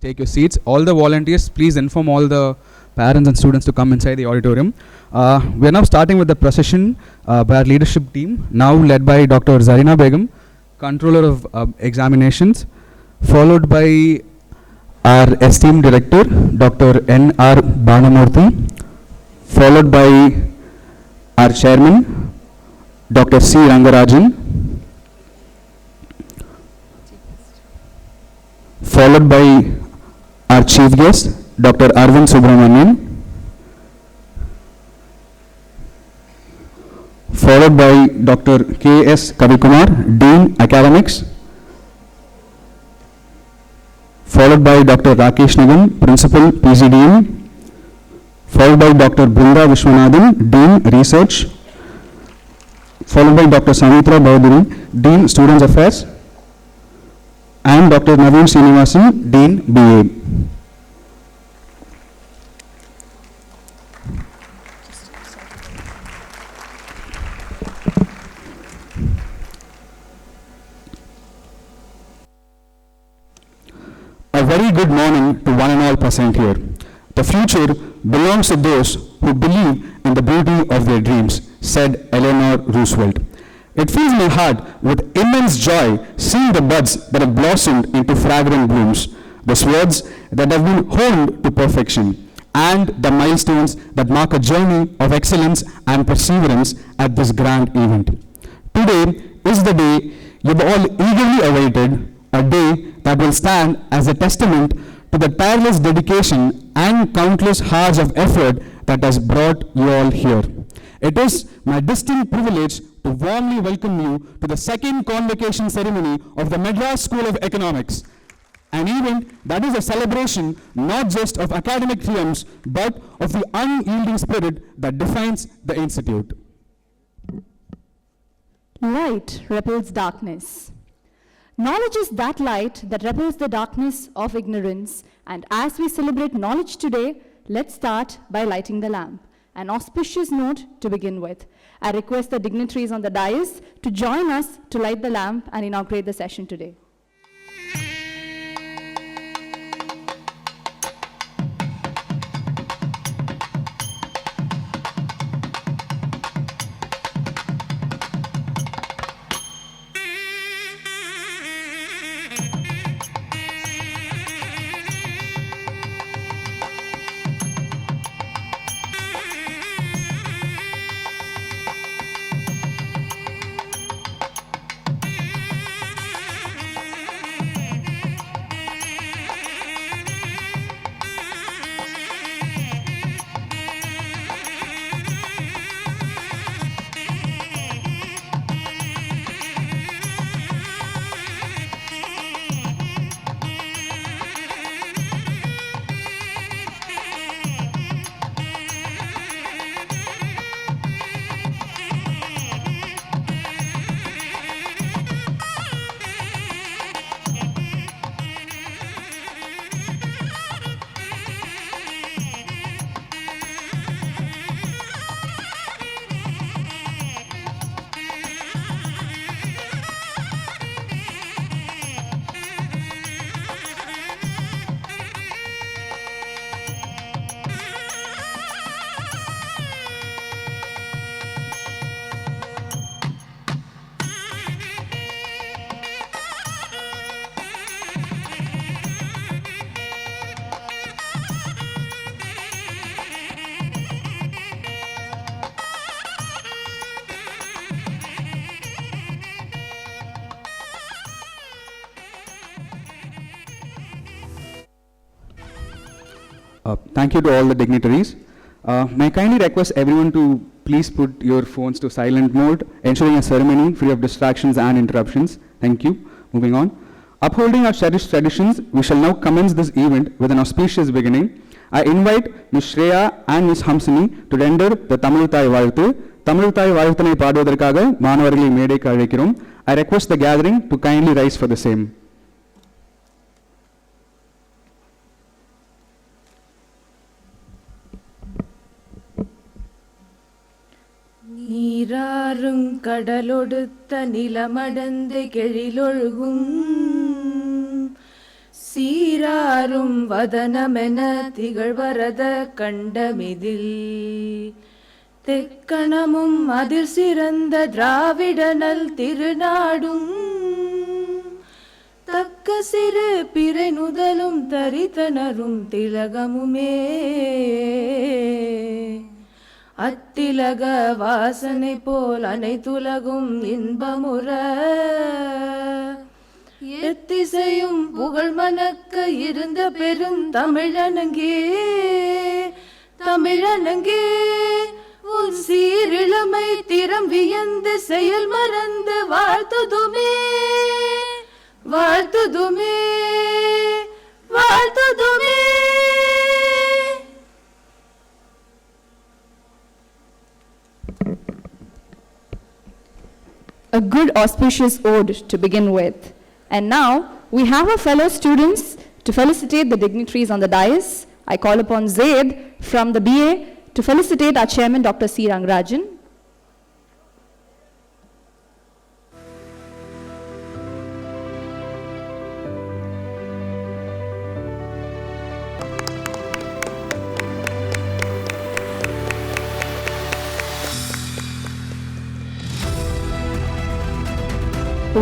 take your seats. All the volunteers, please inform all the parents and students to come inside the auditorium. We are now starting with the procession by our leadership team, now led by Dr. Zarina Begum, Controller of Examinations, followed by our esteemed Director, Dr. N.R. Banamurthy, followed by our Chairman, Dr. C. Rangarajan, followed by our Chief Guest, Dr. Arvind Subramanian, followed by Dr. K.S. Kavikumar, Dean Academics, followed by Dr. Rakesh Nigam, Principal PGDM, followed by Dr. Brinda Vishwanathan, Dean Research, followed by Dr. Samitra Bauduri, Dean Students Affairs, and Dr. Naveen Srinivasan, Dean BA. A very good morning to one and all present here. The future belongs to those who believe in the beauty of their dreams, said Eleanor Roosevelt. It fills my heart with immense joy seeing the buds that have blossomed into fragrant blooms, the swords that have been honed to perfection, and the milestones that mark a journey of excellence and perseverance at this grand event. Today is the day you've all eagerly awaited, a day that will stand as a testament to the tireless dedication and countless hours of effort that has brought you all here. It is my distinct privilege to warmly welcome you to the second convocation ceremony of the Madras School of Economics, an event that is a celebration not just of academic triumphs but of the unyielding spirit that defines the institute. Light repels darkness. Knowledge is that light that repels the darkness of ignorance, and as we celebrate knowledge today, let's start by lighting the lamp. An auspicious note to begin with. I request the dignitaries on the dais to join us to light the lamp and inaugurate the session today. Thank you to all the dignitaries. May I kindly request everyone to please put your phones to silent mode, ensuring a ceremony free of distractions and interruptions. Thank you. Moving on. Upholding our cherished traditions, we shall now commence this event with an auspicious beginning. I invite Ms. Shreya and Ms. Hamsini to render the Tamil Thai Vazhuthu. Tamil Thai Vazhuthanai பாடுவதற்காக மாணவர்களை மேடைக்கு அழைக்கிறோம். I request the gathering to kindly rise for the same. நீராறும் கடலொடுத்த நிலமடந்து கெழிலொழுகும் சீர நீராறும் வதனமென திகழ்வரத கண்டமிதில் தெக்கணமும் அதில் சிறந்த திராவிடனல் திருநாடும் தக்க சிறு பிறை நுதலும் தரித்தனரும் திலகமுமே அத்திலக வாசனை போல் அனைத்துலகும் இன்பமுற எத்திசையும் புகழ் மணக்க இருந்த பெரும் தமிழனங்கே தமிழனங்கே உன் சீரிழமை திறம் வியந்து செயல் மறந்து வாழ்த்துதுமே வாழ்த்துதுமே வாழ்த்துதுமே. A good auspicious ode to begin with. And now we have our fellow students to felicitate the dignitaries on the dais. I call upon Zaid from the BA to felicitate our chairman, Dr. C. Rangarajan.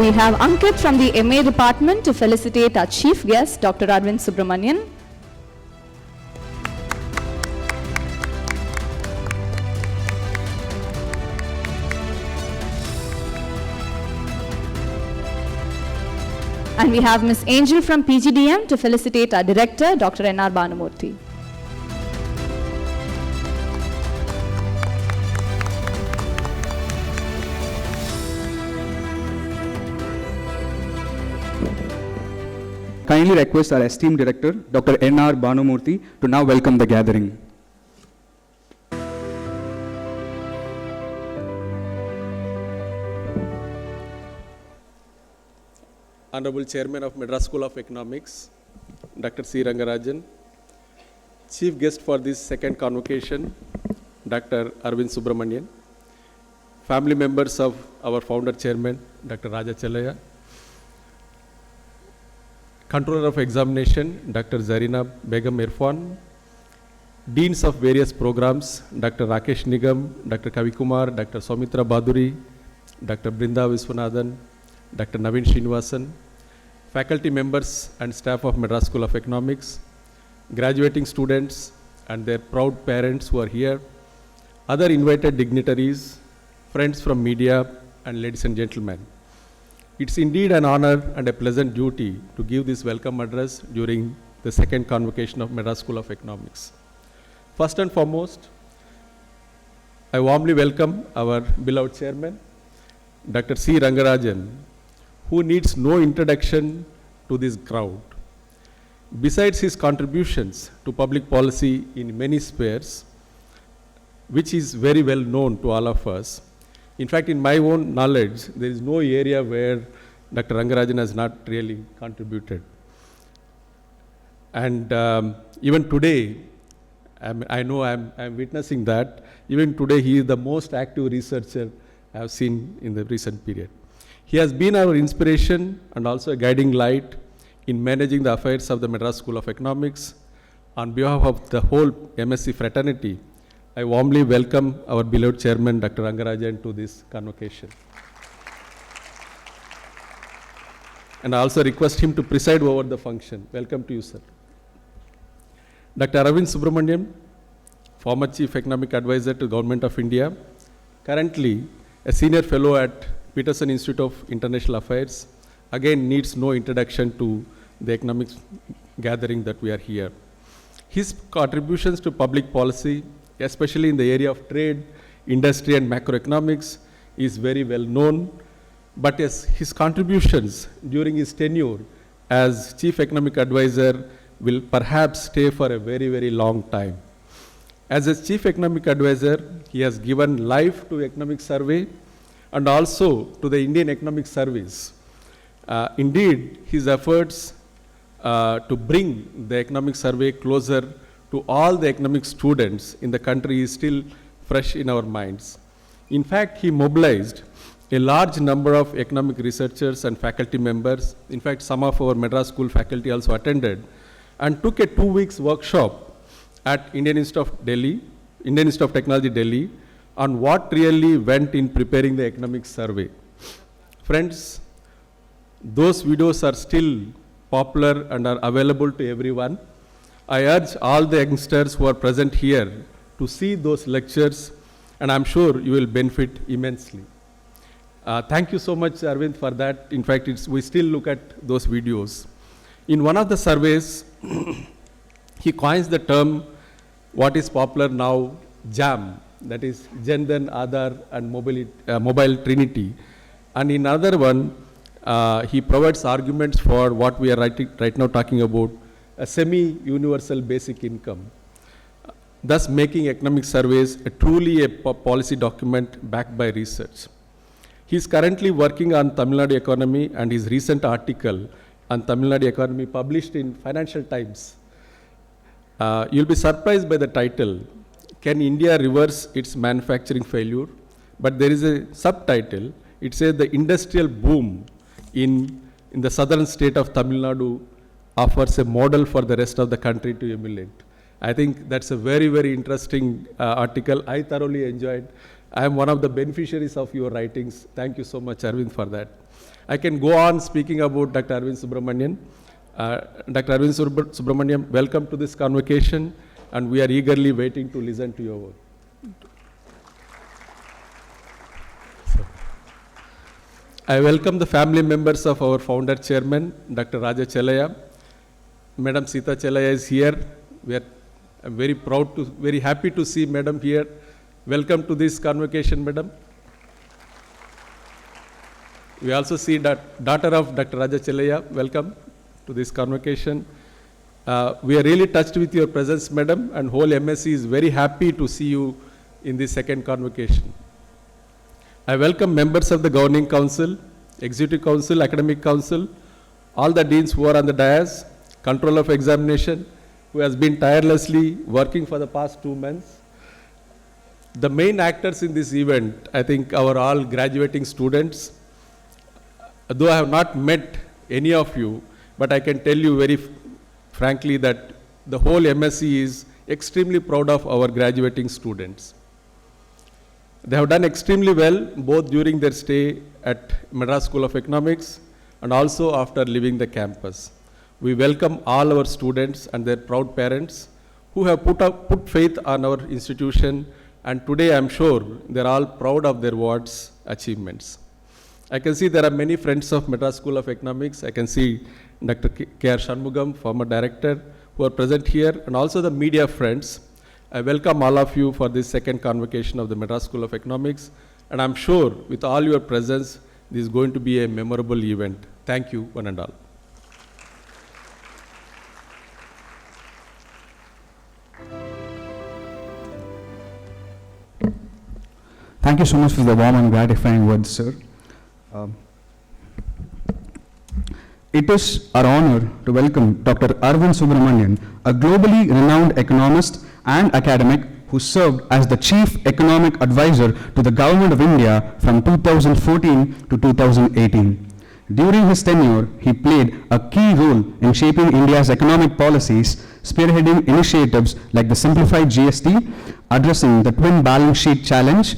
We have Ankit from the MA department to felicitate our chief guest, Dr. Arvind Subramanian. And we have Ms. Angel from PGDM to felicitate our director, Dr. N.R. Banamurthy. Kindly request our esteemed director, Dr. N.R. Banamurthy, to now welcome the gathering. Honorable Chairman of Madras School of Economics, Dr. C. Rangarajan, Chief Guest for this second convocation, Dr. Arvind Subramanian, family members of our founder chairman, Dr. Raja Chalaya, Controller of Examination, Dr. Zarina Begum Irfan, Deans of various programs, Dr. Rakesh Nigam, Dr. Kavikumar, Dr. Soumitra Baduri, Dr. Brinda Viswanathan, Dr. Naveen Srinivasan, faculty members and staff of Madras School of Economics, graduating students and their proud parents who are here, other invited dignitaries, friends from media, and ladies and gentlemen. It's indeed an honor and a pleasant duty to give this welcome address during the second convocation of Madras School of Economics. First and foremost, I warmly welcome our beloved chairman, Dr. C. Rangarajan, who needs no introduction to this crowd. Besides his contributions to public policy in many spheres, which is very well known to all of us, in fact, in my own knowledge, there is no area where Dr. Rangarajan has not really contributed. And even today, I know I'm witnessing that. Even today, he is the most active researcher I have seen in the recent period. He has been our inspiration and also a guiding light in managing the affairs of the Madras School of Economics. On behalf of the whole MSE fraternity, I warmly welcome our beloved chairman, Dr. Rangarajan, to this convocation. And I also request him to preside over the function. Welcome to you, sir. Dr. Arvind Subramanian, former Chief Economic Advisor to Government of India, currently a senior fellow at Peterson Institute of International Affairs, again needs no introduction to the economics gathering that we are here. His contributions to public policy, especially in the area of trade, industry, and macroeconomics, is very well known. But yes, his contributions during his tenure as Chief Economic Advisor will perhaps stay for a very, very long time. As a Chief Economic Advisor, he has given life to Economic Survey and also to the Indian Economic Service. Indeed, his efforts to bring the Economic Survey closer to all the economic students in the country is still fresh in our minds. In fact, he mobilized a large number of economic researchers and faculty members. In fact, some of our Madras School faculty also attended and took a 2 weeks workshop at Indian Institute of Technology, Delhi, on what really went in preparing the economic survey. Friends, those videos are still popular and are available to everyone. I urge all the youngsters who are present here to see those lectures, and I'm sure you will benefit immensely. Thank you so much, Arvind, for that. In fact, we still look at those videos. In one of the surveys, he coins the term, what is popular now, JAM, that is Jan Dhan, Aadhaar and Mobile Trinity. And in another one, he provides arguments for what we are right now talking about, a semi-universal basic income, thus making economic surveys truly a policy document backed by research. He is currently working on Tamil Nadu economy, and his recent article on Tamil Nadu economy published in Financial Times. You'll be surprised by the title, Can India Reverse Its Manufacturing Failure? But there is a subtitle. It says the industrial boom in the southern state of Tamil Nadu offers a model for the rest of the country to emulate. I think that's a very, very interesting article. I thoroughly enjoyed. I am one of the beneficiaries of your writings. Thank you so much, Arvind, for that. I can go on speaking about Dr. Arvind Subramanian. Dr. Arvind Subramanian, welcome to this convocation, and we are eagerly waiting to listen to your work. I welcome the family members of our founder chairman, Dr. Raja Chelaya. Madam Sita Chelaya is here. I'm very proud very happy to see Madam here. Welcome to this convocation, Madam. We also see daughter of Dr. Raja Chelaya. Welcome to this convocation. We are really touched with your presence, Madam, and whole MSE is very happy to see you in this second convocation. I welcome members of the Governing Council, Executive Council, Academic Council, all the deans who are on the dais, Control of Examination, who has been tirelessly working for the past 2 months. The main actors in this event, I think, are all graduating students. Though I have not met any of you, but I can tell you very frankly that the whole MSE is extremely proud of our graduating students. They have done extremely well, both during their stay at Madras School of Economics and also after leaving the campus. We welcome all our students and their proud parents who have put faith on our institution, and today I'm sure they're all proud of their wards' achievements. I can see there are many friends of Madras School of Economics. I can see Dr. K.R. Shanmugam, former director, who are present here, and also the media friends. I welcome all of you for this second convocation of the Madras School of Economics, and I'm sure with all your presence, this is going to be a memorable event. Thank you, one and all. Thank you so much for the warm and gratifying words, sir. It is our honor to welcome Dr. Arvind Subramanian, a globally renowned economist and academic who served as the Chief Economic Advisor to the Government of India from 2014 to 2018. During his tenure, he played a key role in shaping India's economic policies, spearheading initiatives like the simplified GST, addressing the twin balance sheet challenge,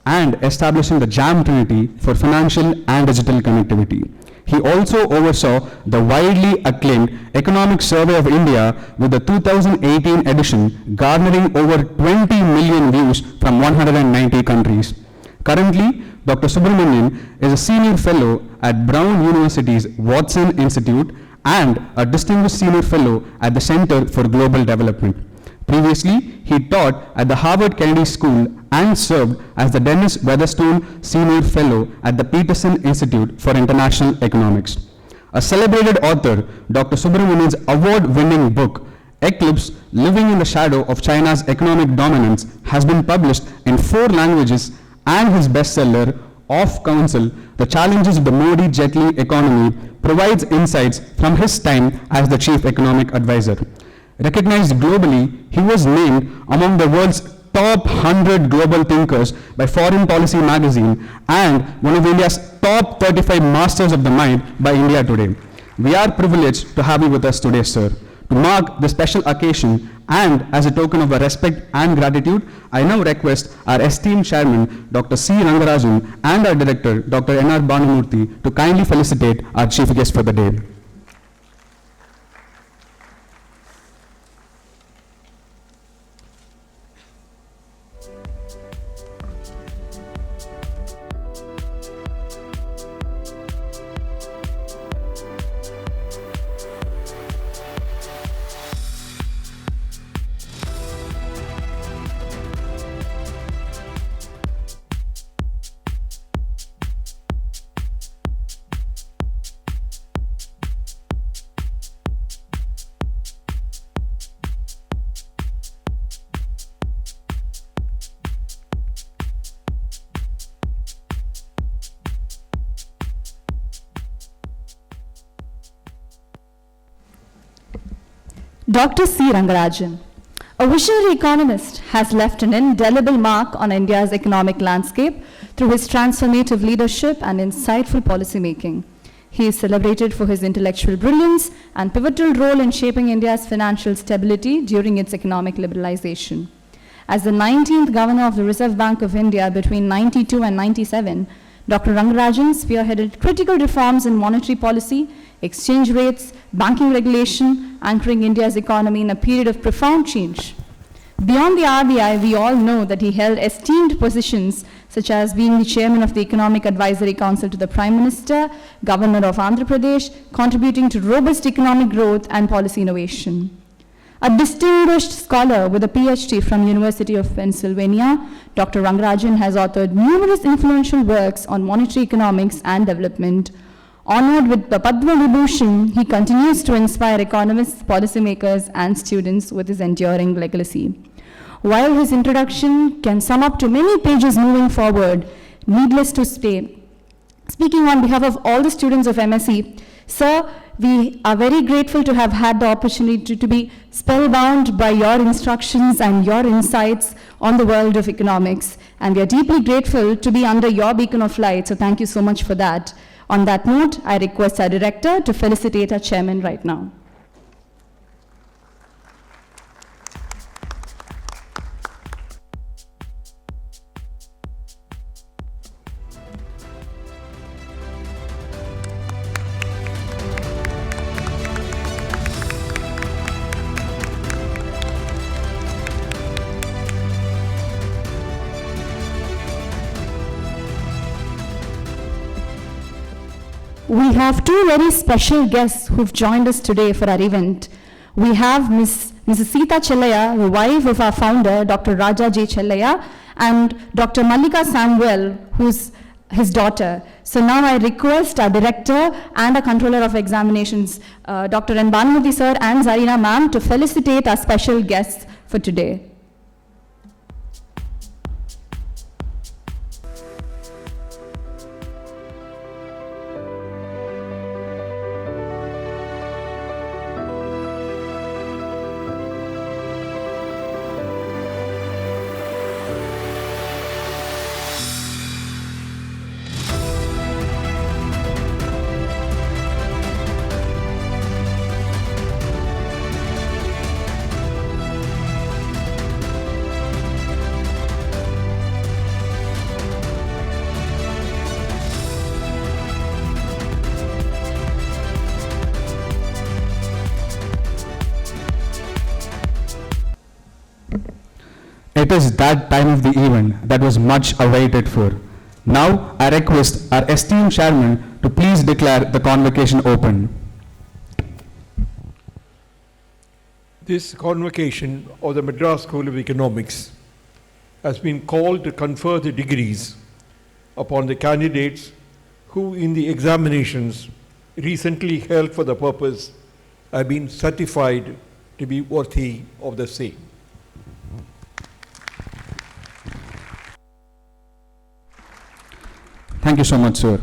and establishing the JAM Trinity for financial and digital connectivity. He also oversaw the widely acclaimed Economic Survey of India with the 2018 edition garnering over 20 million views from 190 countries. Currently, Dr. Subramanian is a senior fellow at Brown University's Watson Institute and a distinguished senior fellow at the Center for Global Development. Previously, he taught at the Harvard Kennedy School and served as the Dennis Weatherstone Senior Fellow at the Peterson Institute for International Economics. A celebrated author, Dr. Subramanian's award-winning book, Eclipse: Living in the Shadow of China's Economic Dominance, has been published in 4 languages, and his bestseller, Off Council: The Challenges of the Modi-Jetli Economy, provides insights from his time as the Chief Economic Advisor. Recognized globally, he was named among the world's top 100 global thinkers by Foreign Policy magazine and one of India's top 35 masters of the mind by India Today. We are privileged to have you with us today, sir. To mark the special occasion and as a token of our respect and gratitude, I now request our esteemed chairman, Dr. C. Rangarajan, and our director, Dr. N.R. Bhanumurthy, to kindly felicitate our chief guest for the day. Dr. C. Rangarajan, a visionary economist, has left an indelible mark on India's economic landscape through his transformative leadership and insightful policymaking. He is celebrated for his intellectual brilliance and pivotal role in shaping India's financial stability during its economic liberalization. As the 19th Governor of the Reserve Bank of India between 92 and 97, Dr. Rangarajan spearheaded critical reforms in monetary policy, exchange rates, banking regulation, anchoring India's economy in a period of profound change. Beyond the RBI, we all know that he held esteemed positions such as being the chairman of the Economic Advisory Council to the Prime Minister, Governor of Andhra Pradesh, contributing to robust economic growth and policy innovation. A distinguished scholar with a PhD from University of Pennsylvania, Dr. Rangarajan has authored numerous influential works on monetary economics and development. Honored with the Padma Vibhushan, he continues to inspire economists, policymakers, and students with his enduring legacy. While his introduction can sum up to many pages moving forward, needless to say, speaking on behalf of all the students of MSE, sir, we are very grateful to have had the opportunity to be spellbound by your instructions and your insights on the world of economics. And we are deeply grateful to be under your beacon of light, so thank you so much for that. On that note, I request our director to felicitate our chairman right now. We have two very special guests who've joined us today for our event. We have Mrs. Sita Chellaya, the wife of our founder, Dr. Raja J. Chellaya, and Dr. Mallika Samuel, who's his daughter. So now I request our director and our controller of examinations, Dr. N. Bhanumurthy sir and Zarina ma'am, to felicitate our special guests for today. It is that time of the event that was much awaited for. Now, I request our esteemed chairman to please declare the convocation open. This convocation of the Madras School of Economics has been called to confer the degrees upon the candidates who in the examinations recently held for the purpose have been certified to be worthy of the same. Thank you so much, sir.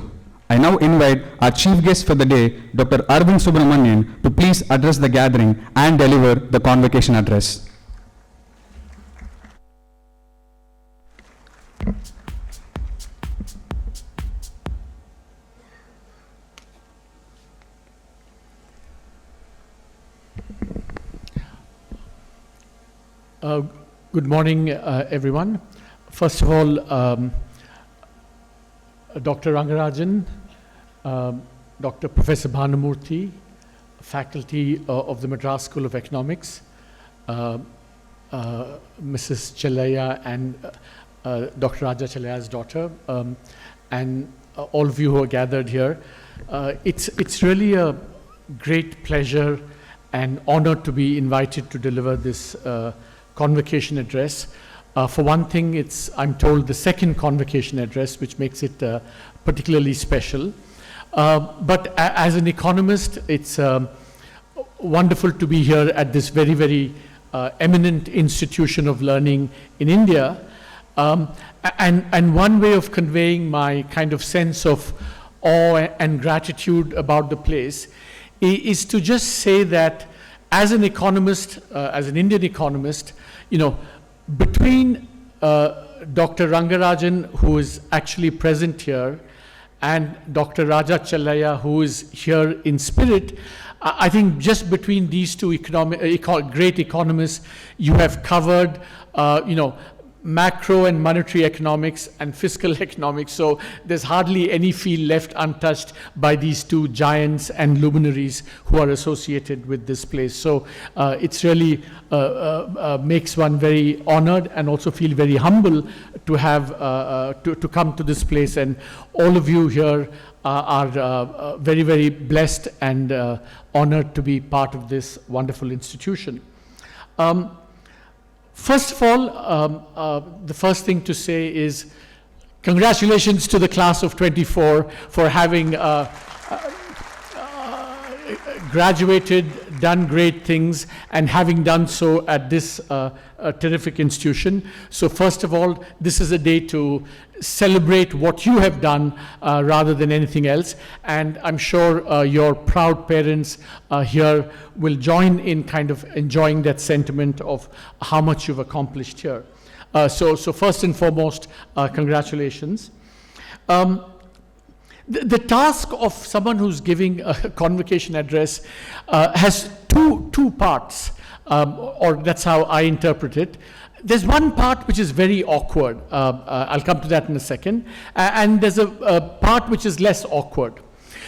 I now invite our chief guest for the day, Dr. Arvind Subramanian, to please address the gathering and deliver the convocation address. Good morning, everyone. First of all, Dr. Rangarajan, Dr. Professor Bhanamurthy, faculty of the Madras School of Economics, Mrs. Chelaya and Dr. Raja Chelaya's daughter, and all of you who are gathered here. It's really a great pleasure and honor to be invited to deliver this convocation address. For one thing, it's, I'm told, the second convocation address, which makes it particularly special. But as an economist, it's wonderful to be here at this very, very eminent institution of learning in India. And one way of conveying my kind of sense of awe and gratitude about the place is to just say that as an economist, as an Indian economist, you know, between Dr. Rangarajan, who is actually present here, and Dr. Raja Chelaya, who is here in spirit, I think just between these two great economists, you have covered, you know, macro and monetary economics and fiscal economics. So there's hardly any field left untouched by these two giants and luminaries who are associated with this place. So it's really makes one very honored and also feel very humble to have to come to this place. And all of you here are very, very blessed and honored to be part of this wonderful institution. First of all, the first thing to say is congratulations to the class of 24 for having graduated, done great things, and having done so at this terrific institution. So first of all, this is a day to celebrate what you have done rather than anything else. And I'm sure your proud parents here will join in kind of enjoying that sentiment of how much you've accomplished here. So first and foremost, congratulations. The task of someone who's giving a convocation address has two parts, or that's how I interpret it. There's one part which is very awkward. I'll come to that in a second. And there's a part which is less awkward.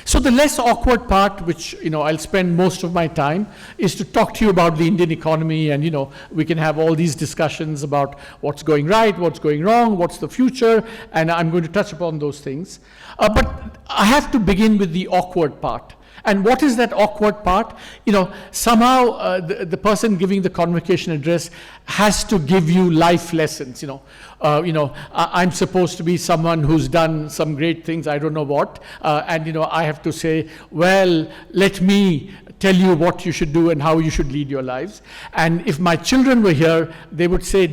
So the less awkward part, which, you know, I'll spend most of my time, is to talk to you about the Indian economy, and, you know, we can have all these discussions about what's going right, what's going wrong, what's the future, and I'm going to touch upon those things. But I have to begin with the awkward part. And what is that awkward part? You know, somehow the person giving the convocation address has to give you life lessons. You know, I'm supposed to be someone who's done some great things, I don't know what, and, you know, I have to say, well, let me tell you what you should do and how you should lead your lives. And if my children were here, they would say,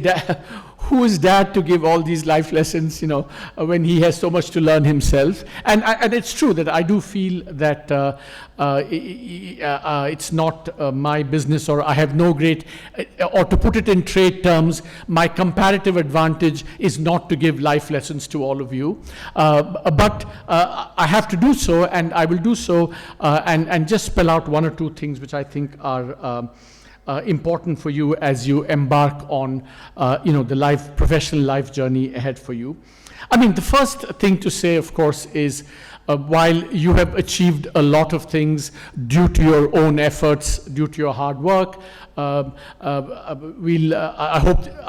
who is dad to give all these life lessons, you know, when he has so much to learn himself? And it's true that I do feel that it's not my business, or I have no great, or to put it in trade terms, my comparative advantage is not to give life lessons to all of you. But I have to do so, and I will do so, and just spell out one or two things which I think are important for you as you embark on, you know, the professional life journey ahead for you. I mean, the first thing to say, of course, is while you have achieved a lot of things due to your own efforts, due to your hard work, I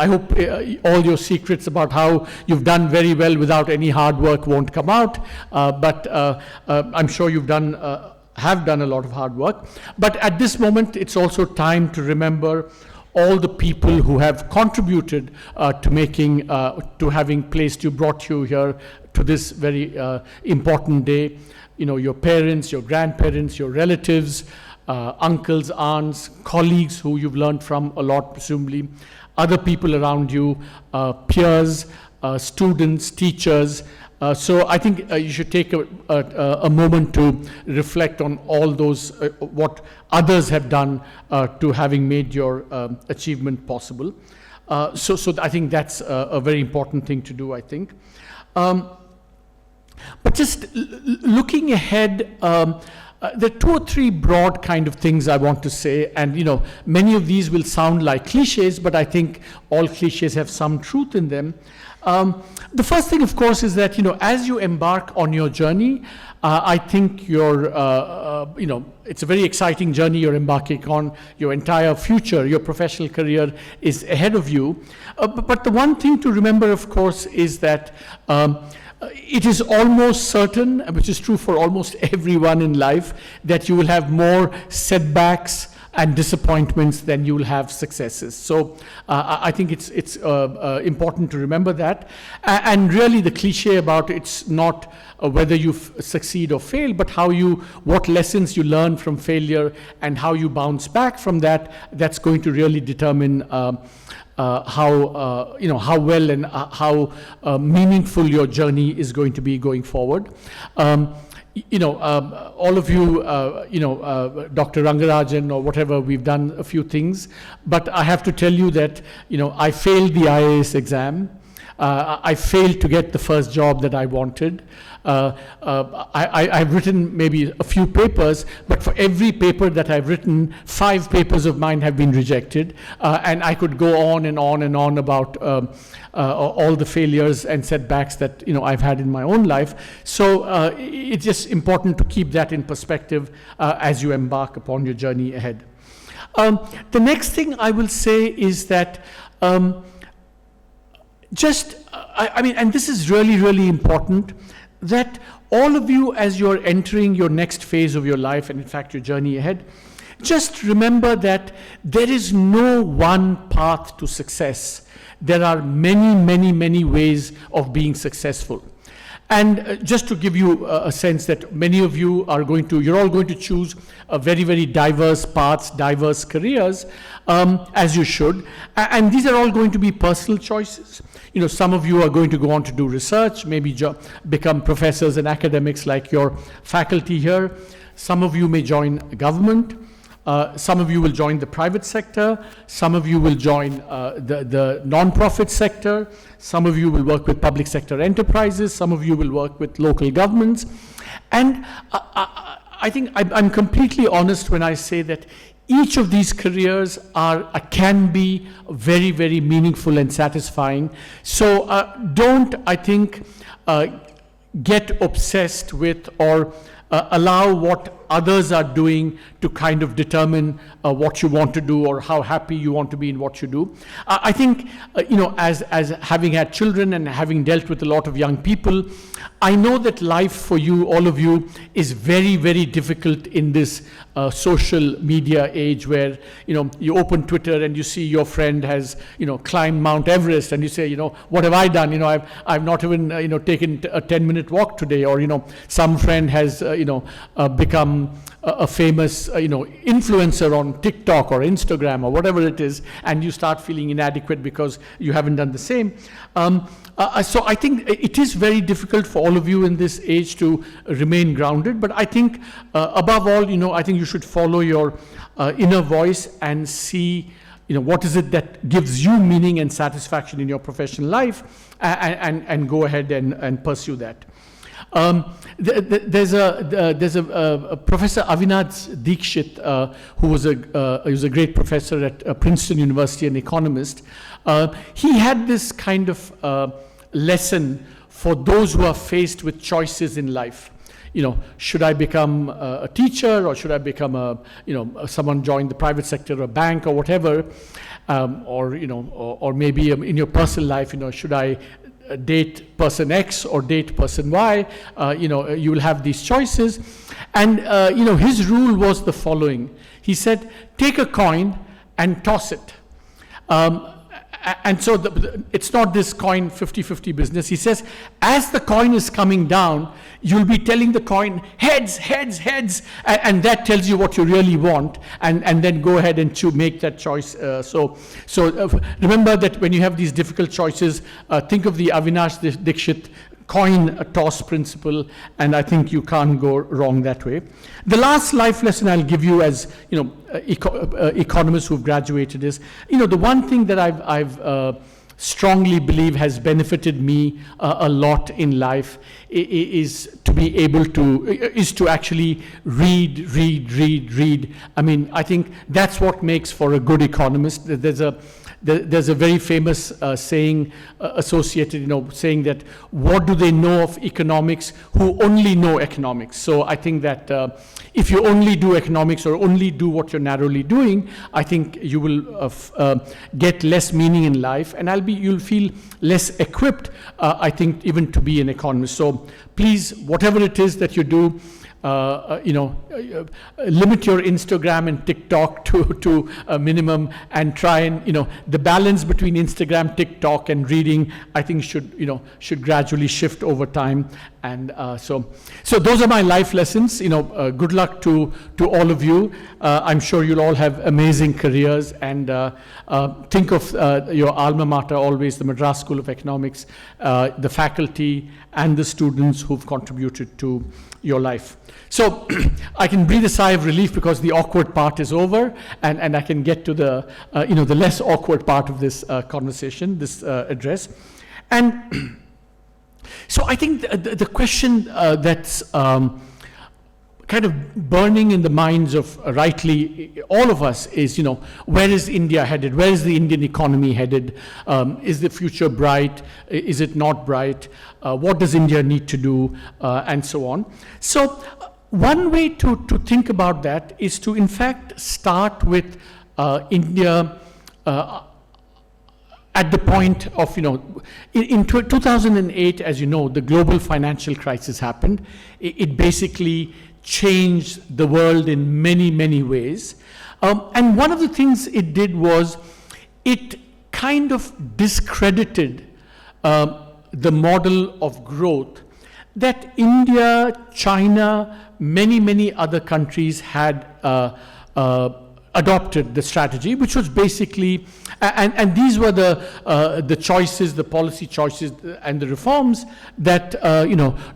hope all your secrets about how you've done very well without any hard work won't come out. But I'm sure you've have done a lot of hard work. But at this moment, it's also time to remember all the people who have contributed to having brought you here to this very important day. You know, your parents, your grandparents, your relatives, uncles, aunts, colleagues who you've learned from a lot, presumably, other people around you, peers, students, teachers. So I think you should take a moment to reflect on all those, what others have done to having made your achievement possible. So I think that's a very important thing to do, I think. But just looking ahead, there are 2 or 3 broad kind of things I want to say, and many of these will sound like cliches, but I think all cliches have some truth in them. The first thing, of course, is that as you embark on your journey, I think it's a very exciting journey you're embarking on. Your entire future, your professional career is ahead of you. But the one thing to remember, of course, is that it is almost certain, which is true for almost everyone in life, that you will have more setbacks and disappointments than you will have successes. So I think it's important to remember that. And really the cliche about it's not whether you succeed or fail, but what lessons you learn from failure and how you bounce back from that, that's going to really determine how well and how meaningful your journey is going to be going forward. All of you, Dr. Rangarajan or whatever, we've done a few things, but I have to tell you that, I failed the IAS exam. I failed to get the first job that I wanted. I've written maybe a few papers, but for every paper that I've written, 5 papers of mine have been rejected. And I could go on and on and on about all the failures and setbacks that I've had in my own life. So it's just important to keep that in perspective as you embark upon your journey ahead. The next thing I will say is that and this is really, really important, that all of you, as you're entering your next phase of your life, and in fact your journey ahead, just remember that there is no one path to success. There are many, many, many ways of being successful. And just to give you a sense that many of you you're all going to choose a very, very diverse paths, diverse careers, as you should. And these are all going to be personal choices. Some of you are going to go on to do research, maybe become professors and academics like your faculty here. Some of you may join government. Some of you will join the private sector. Some of you will join the non-profit sector. Some of you will work with public sector enterprises. Some of you will work with local governments. And I think I'm completely honest when I say that each of these careers can be very, very meaningful and satisfying. So don't, I think, get obsessed with or allow what others are doing to kind of determine what you want to do or how happy you want to be in what you do. I think, as having had children and having dealt with a lot of young people, I know that life for you, all of you, is very, very difficult in this social media age where, you open Twitter and you see your friend has, climbed Mount Everest and you say, what have I done? I've not even, taken a 10-minute walk today, or, some friend has, become a famous, influencer on TikTok or Instagram or whatever it is, and you start feeling inadequate because you haven't done the same. So I think it is very difficult for all of you in this age to remain grounded, but I think above all, I think you should follow your inner voice and see, what is it that gives you meaning and satisfaction in your professional life, and go ahead and pursue that. There's a Professor Avinash Dikshit, who was a great professor at Princeton University, an economist. He had this kind of lesson for those who are faced with choices in life. Should I become a teacher, or should I become someone join the private sector, or a bank, or whatever, or maybe in your personal life, should I date person X or date person Y, you will have these choices. And, his rule was the following. He said, take a coin and toss it. And so it's not this coin 50-50 business. He says, as the coin is coming down, you'll be telling the coin, heads, heads, heads, and that tells you what you really want, and then go ahead and make that choice. So remember that when you have these difficult choices, think of the Avinash Dikshit coin toss principle, and I think you can't go wrong that way. The last life lesson I'll give you as economists who've graduated is, the one thing that I've strongly believe has benefited me a lot in life is to be able to, is to actually read. I mean, I think that's what makes for a good economist. There's a very famous saying associated, saying that what do they know of economics who only know economics? So I think that if you only do economics or only do what you're narrowly doing, I think you will get less meaning in life, and you'll feel less equipped, I think, even to be an economist. So please, whatever it is that you do, limit your Instagram and TikTok to a minimum, and try and, the balance between Instagram, TikTok, and reading, I think should gradually shift over time. And so those are my life lessons. Good luck to all of you. I'm sure you'll all have amazing careers, and think of your alma mater always, the Madras School of Economics, the faculty and the students who've contributed to your life. So I can breathe a sigh of relief because the awkward part is over, and I can get to the the less awkward part of this conversation, this address. And so I think the question that's kind of burning in the minds of rightly all of us is, where is India headed? Where is the Indian economy headed? Is the future bright? Is it not bright? What does India need to do? And so on. So one way to think about that is to, in fact, start with India at the point of, in 2008, as you know, the global financial crisis happened. It basically changed the world in many, many ways. And one of the things it did was it kind of discredited the model of growth that India, China, many other countries had adopted the strategy, which was basically, and these were the choices, the policy choices, and the reforms that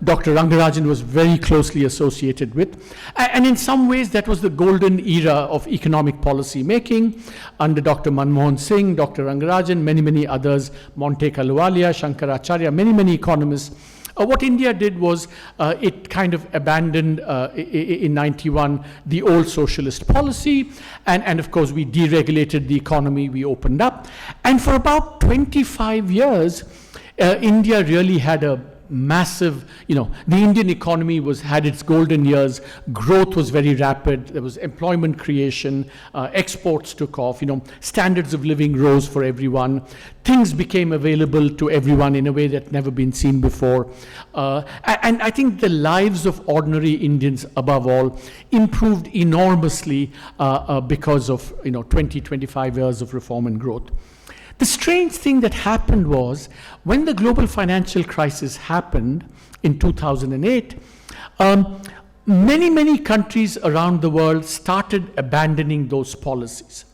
Dr. Rangarajan was very closely associated with, and in some ways that was the golden era of economic policy making under Dr. Manmohan Singh, Dr. Rangarajan, many others, Monte Ahluwalia, Shankaracharya, many economists. What India did was it kind of abandoned in 91 the old socialist policy, and of course we deregulated the economy, we opened up, and for about 25 years India really had a massive, the Indian economy had its golden years. Growth was very rapid. There was employment creation. Exports took off. Standards of living rose for everyone. Things became available to everyone in a way that never been seen before. And I think the lives of ordinary Indians, above all, improved enormously because of 20-25 years of reform and growth. The strange thing that happened was, when the global financial crisis happened in 2008, many countries around the world started abandoning those policies.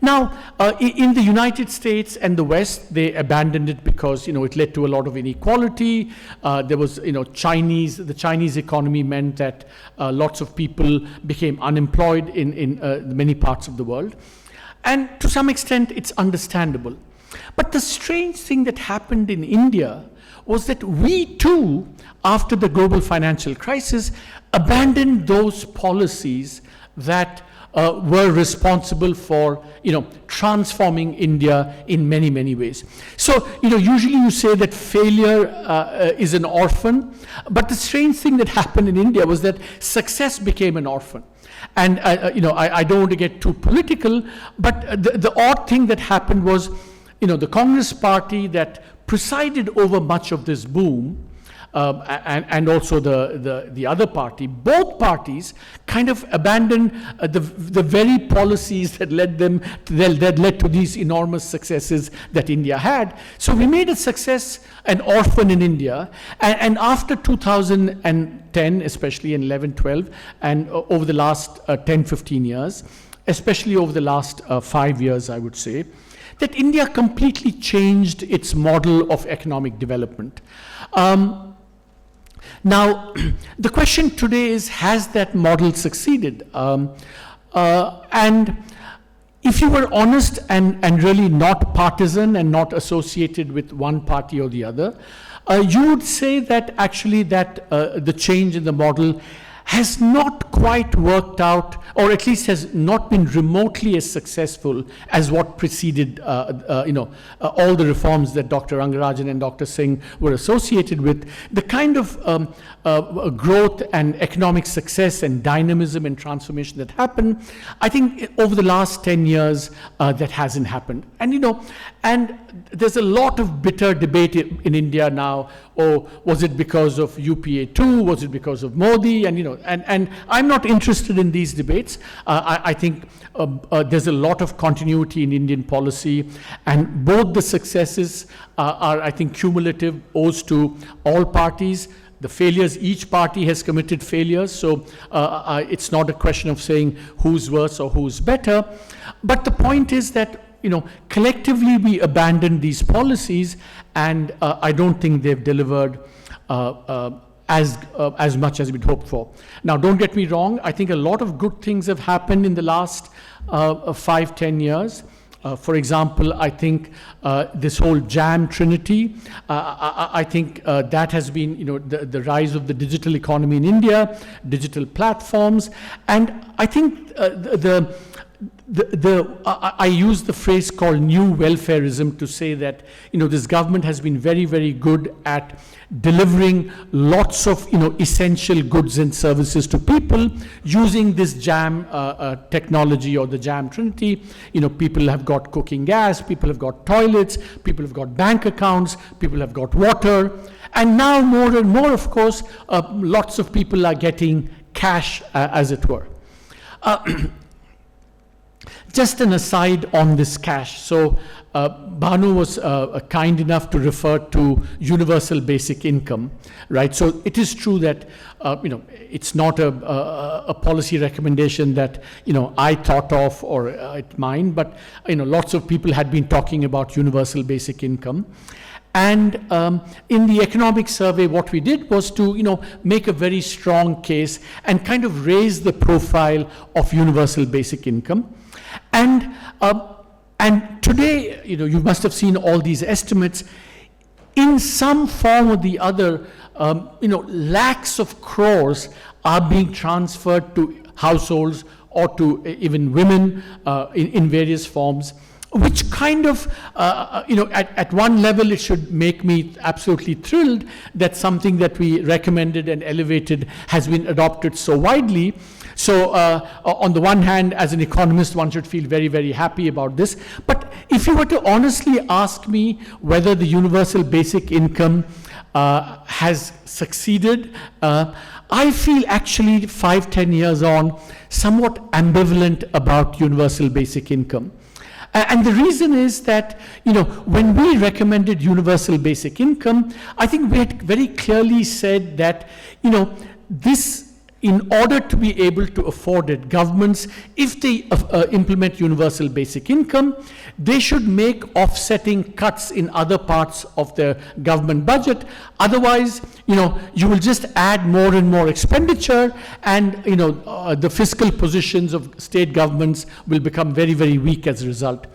Now, in the United States and the West, they abandoned it because, it led to a lot of inequality. There was, the Chinese economy meant that lots of people became unemployed in many parts of the world. And to some extent, it's understandable. But the strange thing that happened in India was that we too, after the global financial crisis, abandoned those policies that were responsible for, transforming India in many ways. So, usually you say that failure is an orphan, but the strange thing that happened in India was that success became an orphan. And, I don't want to get too political, but the odd thing that happened was, the Congress party that presided over much of this boom, and also the other party, both parties kind of abandoned the very policies that led to these enormous successes that India had. So we made a success an orphan in India, and after 2010, especially in 11-12, and over the last 10-15 years, especially over the last 5 years, I would say, that India completely changed its model of economic development. Now, the question today is, has that model succeeded? And if you were honest and really not partisan and not associated with one party or the other, you would say that actually that the change in the model has not quite worked out, or at least has not been remotely as successful as what preceded, all the reforms that Dr. Rangarajan and Dr. Singh were associated with. The kind of growth and economic success and dynamism and transformation that happened, I think over the last 10 years, that hasn't happened. And there's a lot of bitter debate in India now. Oh, was it because of UPA 2? Was it because of Modi? And I'm not interested in these debates. I think there's a lot of continuity in Indian policy, and both the successes are, I think, cumulative, owes to all parties. The failures, each party has committed failures, so it's not a question of saying who's worse or who's better. But the point is that collectively we abandoned these policies, and I don't think they've delivered as much as we'd hoped for. Now, don't get me wrong, I think a lot of good things have happened in the last 5-10 years. For example, I think this whole JAM Trinity, I think that has been, the rise of the digital economy in India, digital platforms, and I think I use the phrase called new welfareism to say that this government has been very, very good at delivering lots of essential goods and services to people using this JAM technology or the JAM Trinity. People have got cooking gas, people have got toilets, people have got bank accounts, people have got water, and now more and more, of course, lots of people are getting cash, as it were. Just an aside on this cash. So Bhanu was kind enough to refer to universal basic income, right? So it is true that it's not a policy recommendation that I thought of or it mine, but lots of people had been talking about universal basic income. And in the economic survey, what we did was to make a very strong case and kind of raise the profile of universal basic income. And today, you must have seen all these estimates. In some form or the other, lakhs of crores are being transferred to households or to even women in various forms, which kind of, at one level, it should make me absolutely thrilled that something that we recommended and elevated has been adopted so widely. So on the one hand, as an economist, one should feel very, very happy about this. But if you were to honestly ask me whether the universal basic income has succeeded, I feel actually 5-10 years on somewhat ambivalent about universal basic income. And the reason is that, when we recommended universal basic income, I think we had very clearly said that, this, in order to be able to afford it, governments, if they implement universal basic income, they should make offsetting cuts in other parts of their government budget. Otherwise, you will just add more and more expenditure, and the fiscal positions of state governments will become very, very weak as a result.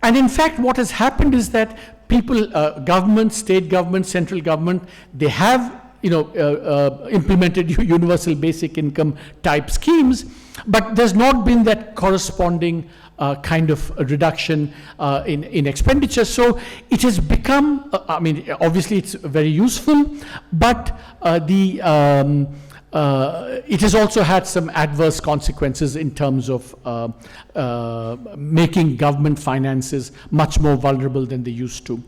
And in fact, what has happened is that people, government, state government, central government, they have implemented universal basic income type schemes, but there's not been that corresponding kind of a reduction in expenditure. So it has become, obviously it's very useful, but it has also had some adverse consequences in terms of making government finances much more vulnerable than they used to.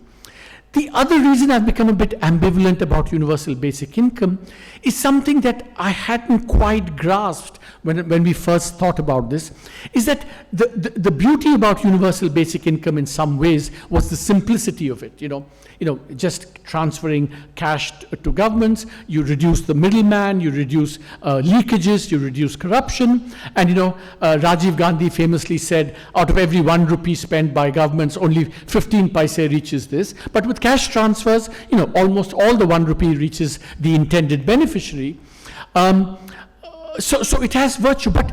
The other reason I've become a bit ambivalent about universal basic income is something that I hadn't quite grasped when we first thought about this, is that the beauty about universal basic income in some ways was the simplicity of it. Just transferring cash to governments, you reduce the middleman, you reduce leakages, you reduce corruption. And Rajiv Gandhi famously said, out of every 1 rupee spent by governments, only 15 paise reaches this. But with cash transfers, almost all the 1 rupee reaches the intended beneficiary. So it has virtue, but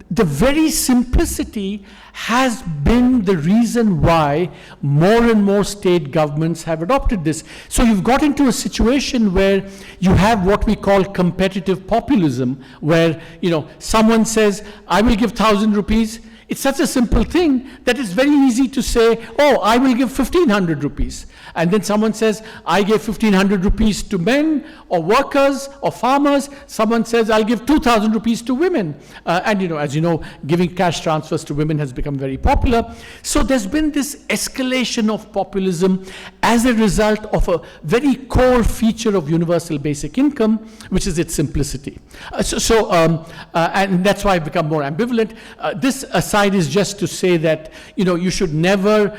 the very simplicity has been the reason why more and more state governments have adopted this. So you've got into a situation where you have what we call competitive populism, where, you know, someone says, I will give 1,000 rupees. It's such a simple thing that it's very easy to say, oh, I will give 1,500 rupees. And then someone says, I gave 1,500 rupees to men or workers or farmers. Someone says, I'll give 2,000 rupees to women. And, you know, as you know, giving cash transfers to women has become very popular. So there's been this escalation of populism as a result of a very core feature of universal basic income, which is its simplicity. And that's why I've become more ambivalent. This aside is just to say that, you know, you should never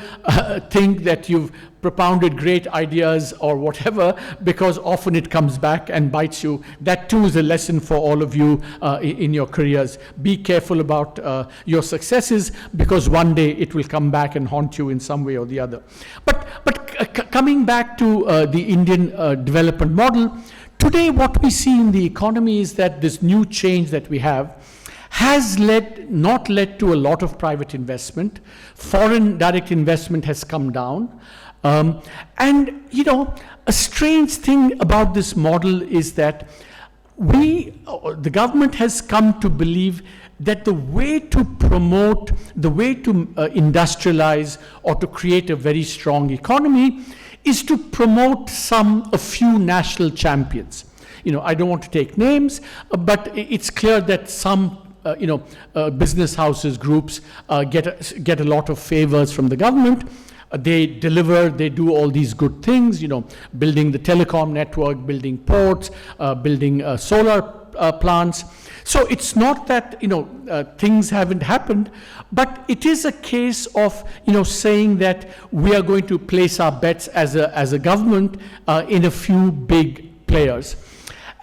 think that you've propounded great ideas or whatever, because often it comes back and bites you. That too is a lesson for all of you in your careers. Be careful about your successes, because one day it will come back and haunt you in some way or the other. But coming back to the Indian development model, today what we see in the economy is that this new change that we have has not led to a lot of private investment. Foreign direct investment has come down. And, you know, a strange thing about this model is that the government has come to believe that the way to promote, the way to industrialize or to create a very strong economy is to promote a few national champions. You know, I don't want to take names, but it's clear that some business houses, groups get a lot of favors from the government. They deliver, they do all these good things, you know, building the telecom network, building ports, building solar plants. So it's not that, you know, things haven't happened, but it is a case of, you know, saying that we are going to place our bets as a government in a few big players.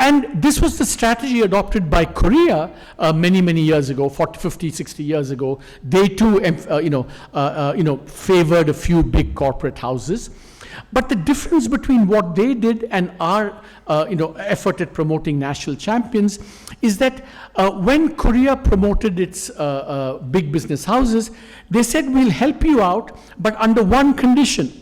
And this was the strategy adopted by Korea many, many years ago, 40, 50, 60 years ago. They too, favored a few big corporate houses. But the difference between what they did and our effort at promoting national champions is that when Korea promoted its big business houses, they said, we'll help you out, but under one condition,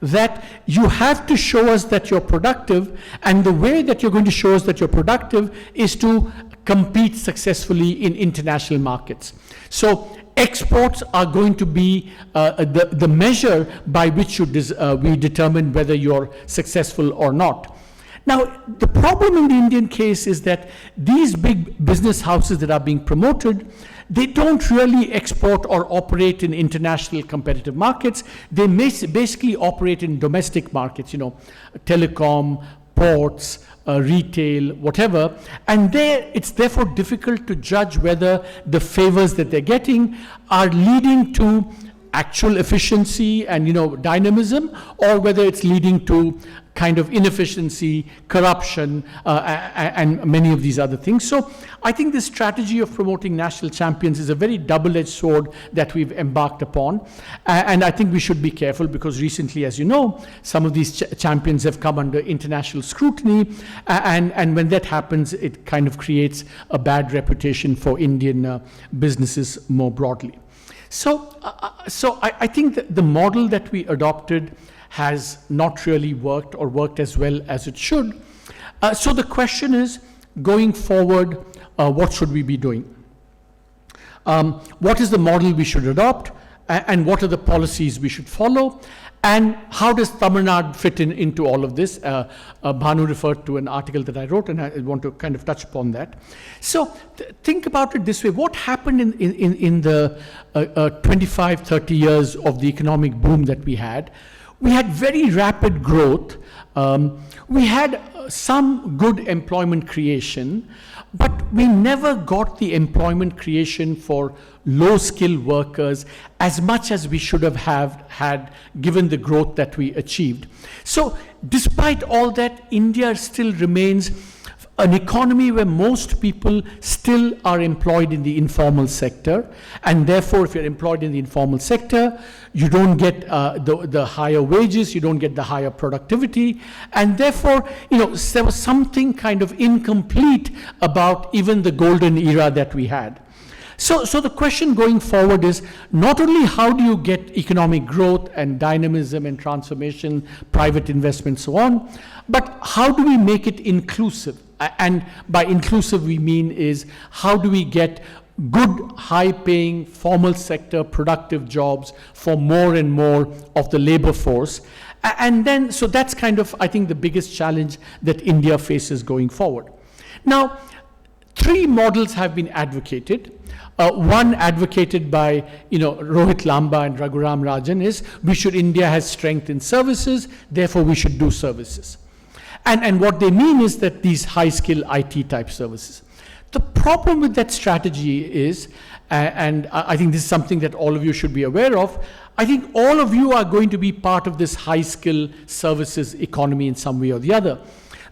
that you have to show us that you're productive, and the way that you're going to show us that you're productive is to compete successfully in international markets. So exports are going to be the measure by which we determine whether you're successful or not. Now, the problem in the Indian case is that these big business houses that are being promoted, they don't really export or operate in international competitive markets. They basically operate in domestic markets, you know, telecom, ports, retail, whatever. And it's therefore difficult to judge whether the favors that they're getting are leading to actual efficiency and, you know, dynamism, or whether it's leading to kind of inefficiency, corruption, and many of these other things. So I think this strategy of promoting national champions is a very double-edged sword that we've embarked upon. And I think we should be careful, because recently, as you know, some of these champions have come under international scrutiny. And when that happens, it kind of creates a bad reputation for Indian businesses more broadly. So I think that the model that we adopted has not really worked, or worked as well as it should. So the question is, going forward, what should we be doing? What is the model we should adopt, and what are the policies we should follow? And how does Tamil Nadu fit into all of this? Bhanu referred to an article that I wrote, and I want to kind of touch upon that. So think about it this way. What happened in the 25, 30 years of the economic boom that we had? We had very rapid growth. We had some good employment creation, but we never got the employment creation for low-skilled workers as much as we should have had given the growth that we achieved. So despite all that, India still remains an economy where most people still are employed in the informal sector, and therefore if you're employed in the informal sector, you don't get the higher wages, you don't get the higher productivity, and therefore, there was something kind of incomplete about even the golden era that we had. So the question going forward is not only how do you get economic growth and dynamism and transformation, private investment, so on, but how do we make it inclusive? And by inclusive we mean is how do we get good, high-paying, formal sector, productive jobs for more and more of the labor force. And then, so that's kind of, I think, the biggest challenge that India faces going forward. Now, 3 models have been advocated. One advocated by Rohit Lamba and Raghuram Rajan is India has strength in services, therefore we should do services. And what they mean is that these high-skill IT type services. The problem with that strategy is, and I think this is something that all of you should be aware of, I think all of you are going to be part of this high-skill services economy in some way or the other.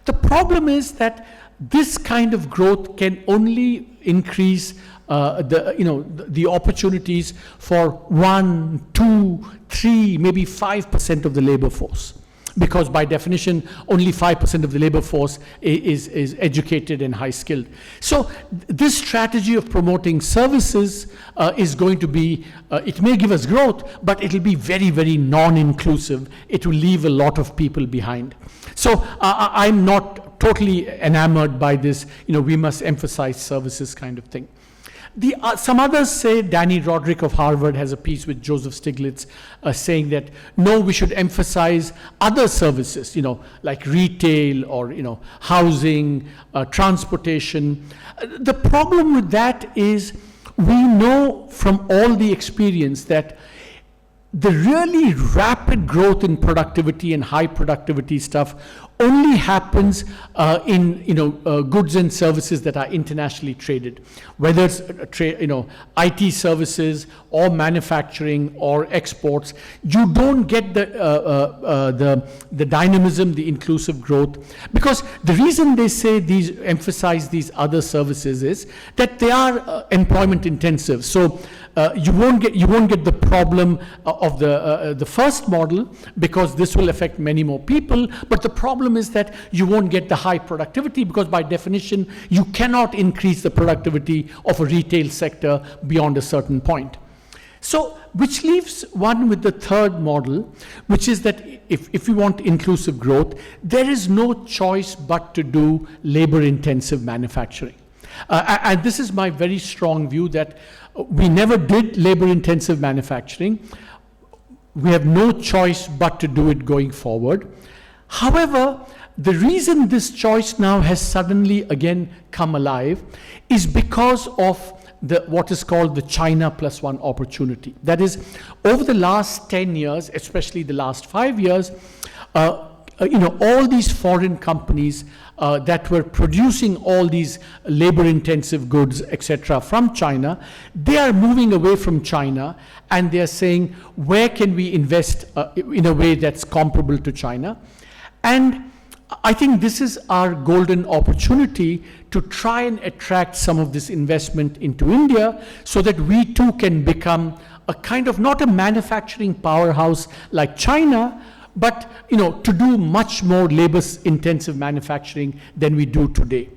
The problem is that this kind of growth can only increase the opportunities for 1, 2, 3, maybe 5% of the labor force. Because by definition, only 5% of the labor force is educated and high skilled. So this strategy of promoting services is going to be, it may give us growth, but it will be very, very non-inclusive. It will leave a lot of people behind. So I'm not totally enamored by this, we must emphasize services kind of thing. Some others say, Danny Roderick of Harvard has a piece with Joseph Stiglitz saying that, no, we should emphasize other services, like retail or, housing, transportation. The problem with that is we know from all the experience that the really rapid growth in productivity and high productivity stuff only happens in goods and services that are internationally traded, whether it's IT services or manufacturing or exports. You don't get the dynamism, the inclusive growth, because the reason they say emphasize these other services is that they are employment intensive. So you won't get the problem of the first model, because this will affect many more people. But the problem is that you won't get the high productivity, because by definition you cannot increase the productivity of a retail sector beyond a certain point. So, which leaves one with the third model, which is that if we want inclusive growth, there is no choice but to do labor-intensive manufacturing. And this is my very strong view that we never did labor-intensive manufacturing. We have no choice but to do it going forward. However, the reason this choice now has suddenly again come alive is because of what is called the China Plus One opportunity. That is, over the last 10 years, especially the last 5 years, all these foreign companies that were producing all these labor-intensive goods, etc., from China, they are moving away from China, and they are saying, where can we invest in a way that's comparable to China? And I think this is our golden opportunity to try and attract some of this investment into India, so that we too can become a kind of, not a manufacturing powerhouse like China, but to do much more labor-intensive manufacturing than we do today.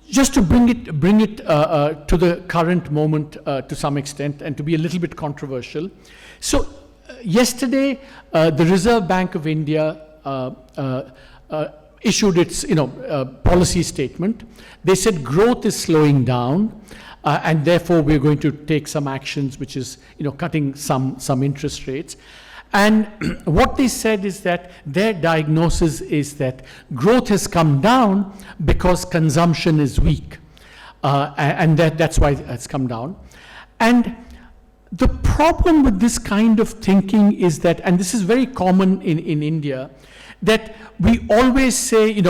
Just to bring it to the current moment to some extent, and to be a little bit controversial. So yesterday, the Reserve Bank of India issued its policy statement. They said growth is slowing down, and therefore we're going to take some actions, which is cutting some interest rates. And what they said is that their diagnosis is that growth has come down because consumption is weak, and that's why it's come down. And the problem with this kind of thinking is that, and this is very common in India, that we always say,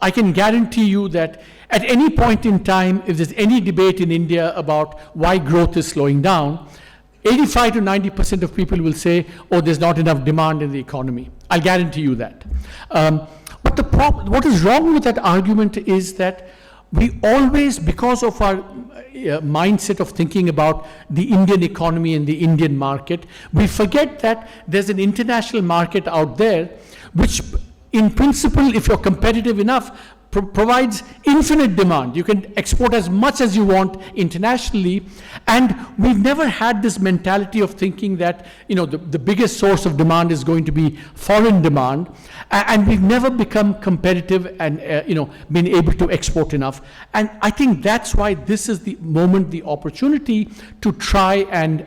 I can guarantee you that at any point in time, if there's any debate in India about why growth is slowing down, 85 to 90% of people will say, oh, there's not enough demand in the economy. I'll guarantee you that. But what is wrong with that argument is that we always, because of our mindset of thinking about the Indian economy and the Indian market, we forget that there's an international market out there which, in principle, if you're competitive enough, provides infinite demand. You can export as much as you want internationally, and we've never had this mentality of thinking that the biggest source of demand is going to be foreign demand, and we've never become competitive and been able to export enough. And I think that's why this is the moment, the opportunity to try and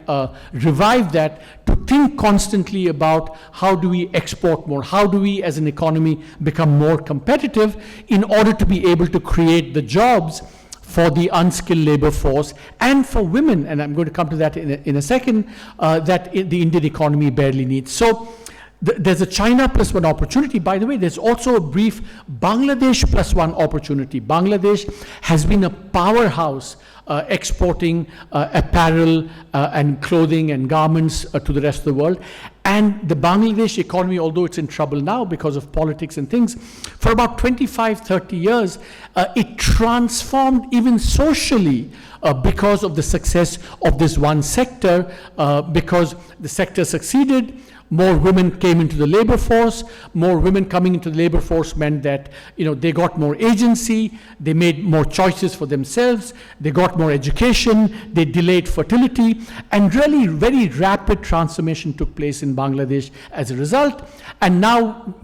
revive that, to think constantly about how do we export more, how do we as an economy become more competitive in order to be able to create the jobs for the unskilled labor force and for women, and I'm going to come to that in a second, that the Indian economy barely needs. So there's a China plus one opportunity. By the way, there's also a brief Bangladesh plus one opportunity. Bangladesh has been a powerhouse exporting apparel and clothing and garments to the rest of the world. And the Bangladesh economy, although it's in trouble now because of politics and things, for about 25, 30 years, it transformed even socially because of the success of this one sector, because the sector succeeded. More women came into the labor force. More women coming into the labor force meant that they got more agency, they made more choices for themselves, they got more education, they delayed fertility, and really very rapid transformation took place in Bangladesh as a result. And now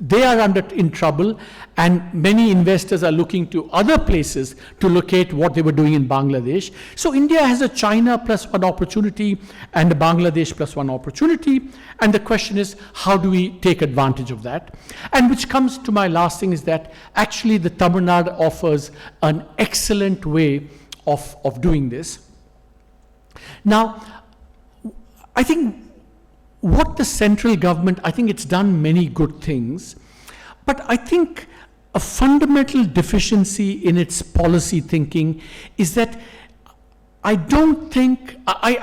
they are in trouble, and many investors are looking to other places to locate what they were doing in Bangladesh. So India has a China plus one opportunity and a Bangladesh plus one opportunity, and the question is, how do we take advantage of that? And which comes to my last thing, is that actually the Tamil Nadu offers an excellent way of doing this. Now, I think what the central government, I think it's done many good things, but I think a fundamental deficiency in its policy thinking is that I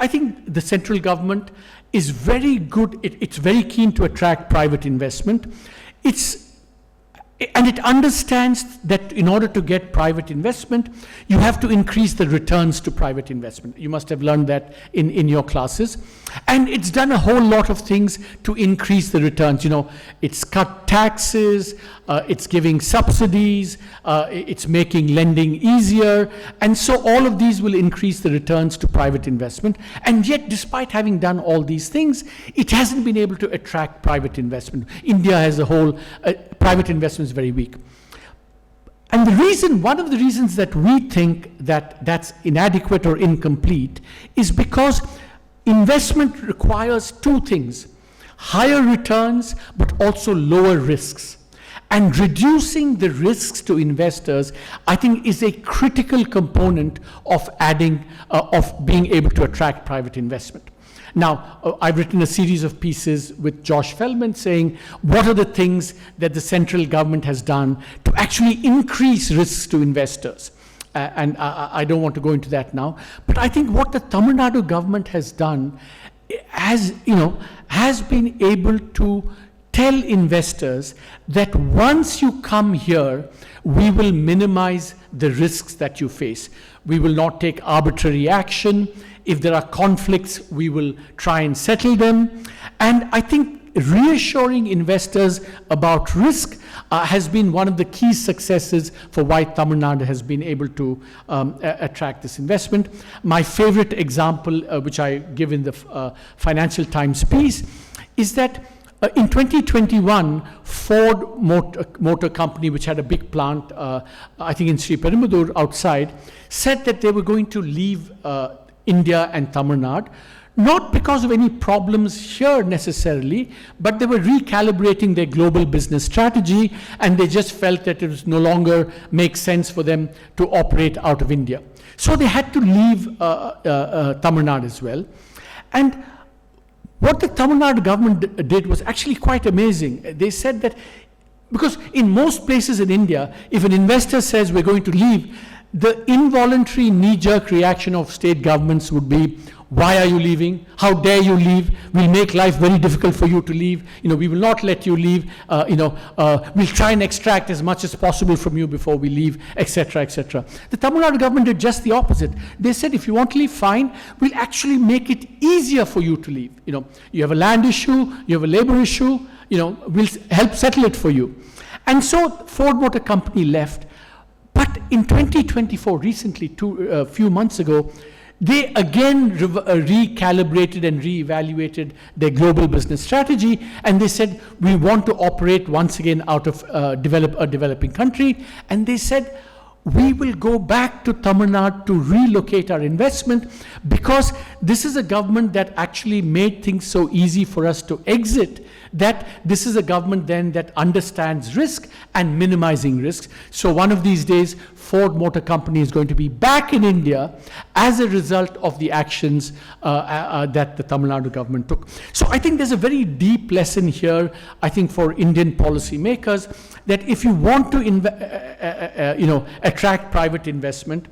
think the central government is very good, it's very keen to attract private investment. And it understands that in order to get private investment, you have to increase the returns to private investment. You must have learned that in your classes. And it's done a whole lot of things to increase the returns. It's cut taxes, it's giving subsidies, it's making lending easier. And so all of these will increase the returns to private investment. And yet, despite having done all these things, it hasn't been able to attract private investment. India as a whole, private investment is very weak. And one of the reasons that we think that that's inadequate or incomplete is because investment requires two things: higher returns, but also lower risks. And reducing the risks to investors, I think, is a critical component of being able to attract private investment. Now, I've written a series of pieces with Josh Feldman saying, what are the things that the central government has done to actually increase risks to investors? And I don't want to go into that now. But I think what the Tamil Nadu government has done has been able to tell investors that once you come here, we will minimize the risks that you face. We will not take arbitrary action. If there are conflicts, we will try and settle them. And I think reassuring investors about risk has been one of the key successes for why Tamil Nadu has been able to attract this investment. My favorite example, which I give in the Financial Times piece, is that in 2021, Ford Motor Company, which had a big plant, I think in Sri Perimadur outside, said that they were going to leave India and Tamil Nadu, not because of any problems here necessarily, but they were recalibrating their global business strategy, and they just felt that it was no longer make sense for them to operate out of India. So they had to leave Tamil Nadu as well. And what the Tamil Nadu government did was actually quite amazing. They said that, because in most places in India, if an investor says we're going to leave, the involuntary knee-jerk reaction of state governments would be, why are you leaving? How dare you leave? We'll make life very difficult for you to leave. We will not let you leave. We'll try and extract as much as possible from you before we leave, etc., etc. The Tamil Nadu government did just the opposite. They said, if you want to leave, fine. We'll actually make it easier for you to leave. You have a land issue, you have a labor issue, we'll help settle it for you. And so Ford Motor Company left. But in 2024, recently, a few months ago, they again recalibrated and reevaluated their global business strategy, and they said, we want to operate once again out of a developing country, and they said, we will go back to Tamil Nadu to relocate our investment, because this is a government that actually made things so easy for us to exit, that this is a government then that understands risk and minimizing risks. So one of these days, Ford Motor Company is going to be back in India as a result of the actions that the Tamil Nadu government took. So I think there's a very deep lesson here, I think, for Indian policymakers, that if you want to attract private investment,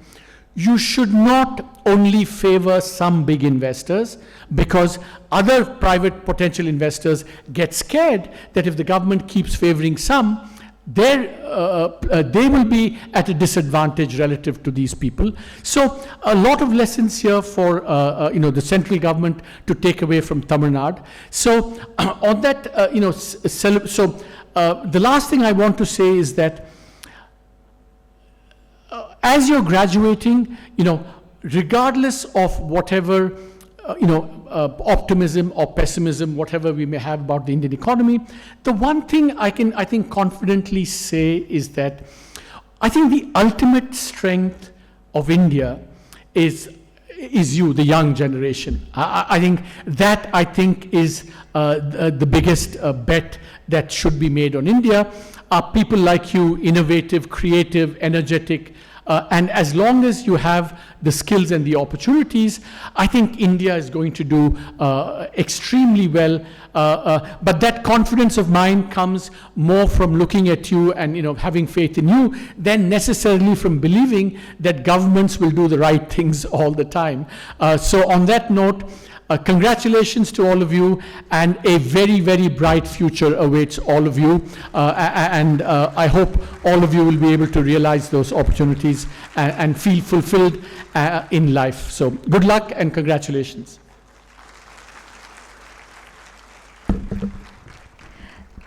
you should not only favor some big investors, because other private potential investors get scared that if the government keeps favoring some, they will be at a disadvantage relative to these people. So a lot of lessons here for the central government to take away from Tamil Nadu. So on that, the last thing I want to say is that as you're graduating, regardless of whatever optimism or pessimism, whatever we may have about the Indian economy, the one thing I think confidently say is that I think the ultimate strength of India is you, the young generation. I think is the biggest bet that should be made on India. Are people like you, innovative, creative, energetic, and as long as you have the skills and the opportunities, I think India is going to do extremely well. But that confidence of mine comes more from looking at you and having faith in you than necessarily from believing that governments will do the right things all the time. So on that note, congratulations to all of you, and a very, very bright future awaits all of you. I hope all of you will be able to realize those opportunities and feel fulfilled in life. So good luck and congratulations.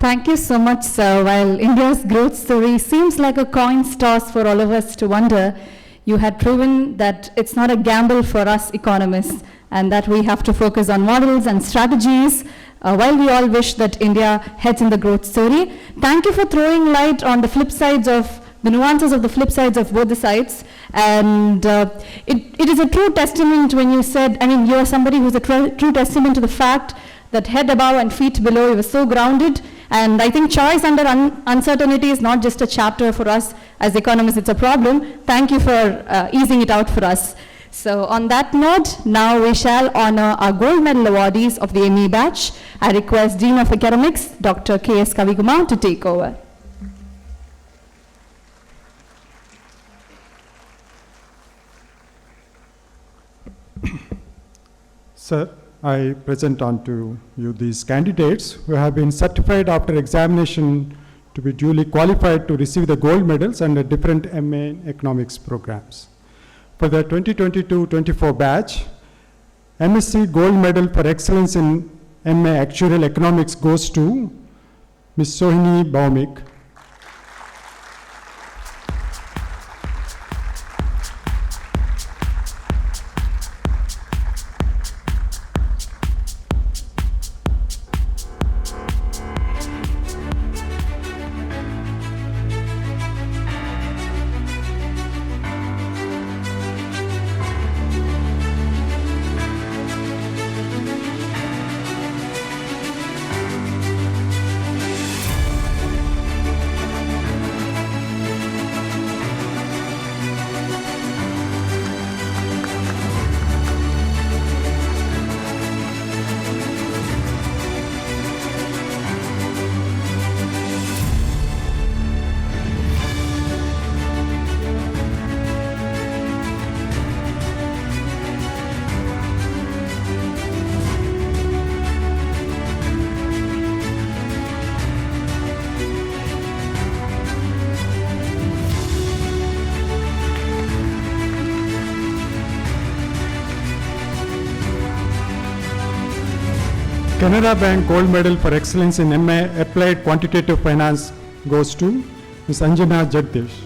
Thank you so much, sir. While India's growth story seems like a coin's toss for all of us to wonder, you had proven that it's not a gamble for us economists, and that we have to focus on models and strategies, while we all wish that India heads in the growth story. Thank you for throwing light on the flip sides of, the nuances of the flip sides of both the sides. And it is a true testament when you said, you're somebody who's a true testament to the fact that head above and feet below, you were so grounded. And I think choice under uncertainty is not just a chapter for us as economists, it's a problem. Thank you for easing it out for us. So on that note, now we shall honor our gold medal awardees of the ME batch. I request Dean of Academics, Dr. K.S. Kavikumar, to take over. Sir, I present unto you these candidates who have been certified after examination to be duly qualified to receive the gold medals under different MA economics programs. For the 2022-24 batch, MSc Gold Medal for Excellence in MA Actuarial Economics goes to Ms. Sohini Baumik. Canara Bank Gold Medal for Excellence in MA Applied Quantitative Finance goes to Ms. Anjana Jagdish.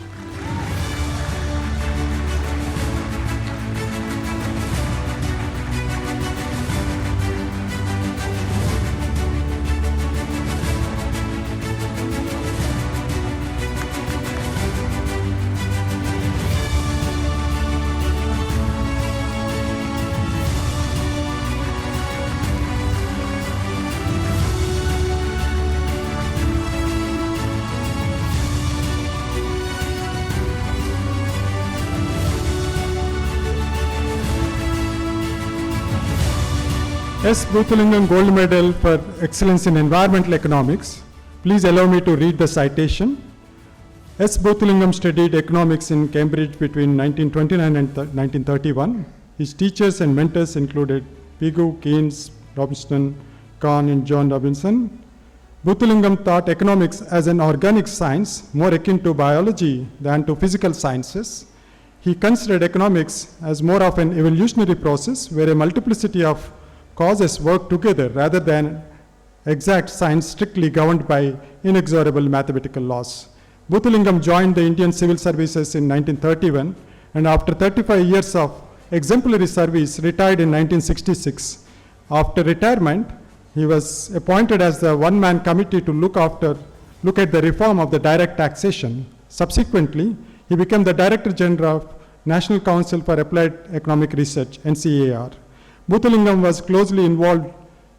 S. Bhuthalingam Gold Medal for Excellence in Environmental Economics. Please allow me to read the citation. S. Bhuthalingam studied economics in Cambridge between 1929 and 1931. His teachers and mentors included Pigou, Keynes, Robinson, Kahn, and John Robinson. Bhuthalingam thought economics as an organic science more akin to biology than to physical sciences. He considered economics as more of an evolutionary process where a multiplicity of causes work together rather than exact science strictly governed by inexorable mathematical laws. Bhuthalingam joined the Indian Civil Services in 1931 and after 35 years of exemplary service retired in 1966. After retirement, he was appointed as the one-man committee to look at the reform of the direct taxation. Subsequently, he became the Director General of National Council for Applied Economic Research, NCAR. Bhuthalingam was closely involved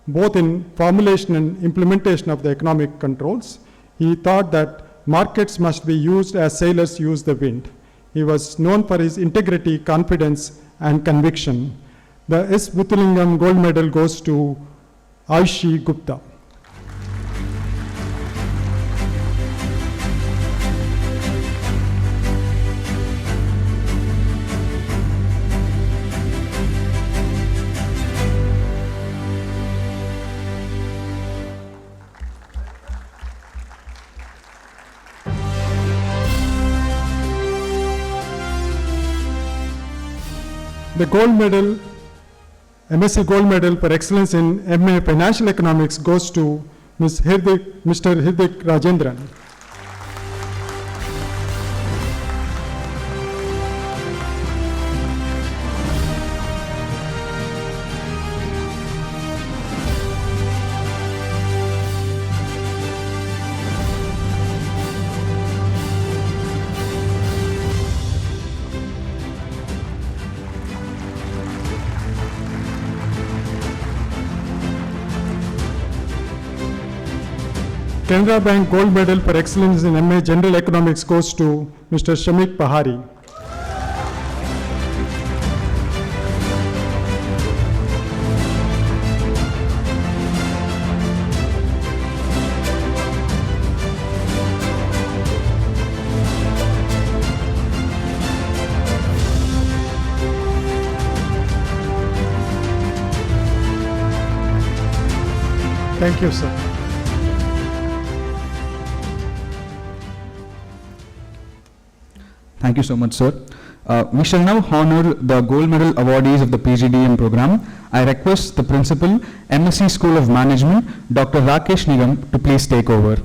both in formulation and implementation of the economic controls. He thought that markets must be used as sailors use the wind. He was known for his integrity, confidence, and conviction. The S. Bhuthalingam Gold Medal goes to Aishi Gupta. The gold medal, MSE Gold Medal for Excellence in MA Financial Economics goes to Mr. Hirdik Rajendran. Canara Bank Gold Medal for Excellence in MA General Economics goes to Mr. Shamik Pahari. Thank you, sir. Thank you so much, sir. We shall now honor the gold medal awardees of the PGDM program. I request the principal, MSE School of Management, Dr. Rakesh Nigam, to please take over.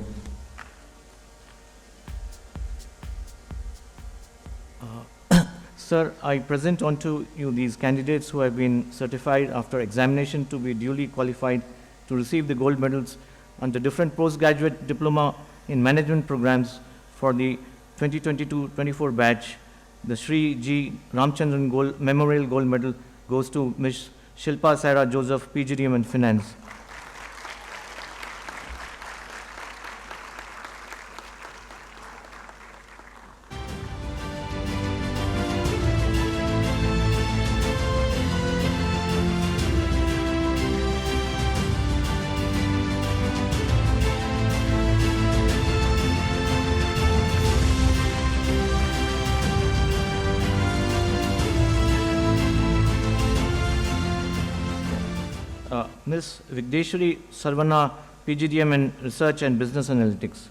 Sir, I present unto you these candidates who have been certified after examination to be duly qualified to receive the gold medals under different postgraduate diploma in management programs for the 2022-24 batch. The Shri G. Ramchandran Memorial Gold Medal goes to Ms. Shilpa Saira Joseph, PGDM and Finance. Ms. Vigdeshwari Sarvana, PGDM in Research and Business Analytics.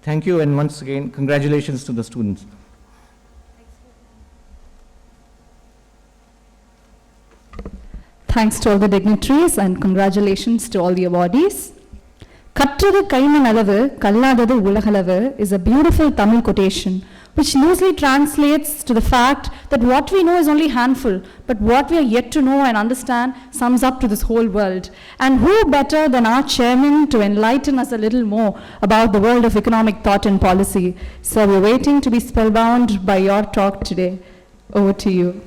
Thank you, and once again, congratulations to the students. Thanks to all the dignitaries and congratulations to all the awardees. Kattradu kaiman alavu kalladadu ulagalavu is a beautiful Tamil quotation which loosely translates to the fact that what we know is only handful, but what we are yet to know and understand sums up to this whole world. And who better than our chairman to enlighten us a little more about the world of economic thought and policy. So we're waiting to be spellbound by your talk today. Over to you.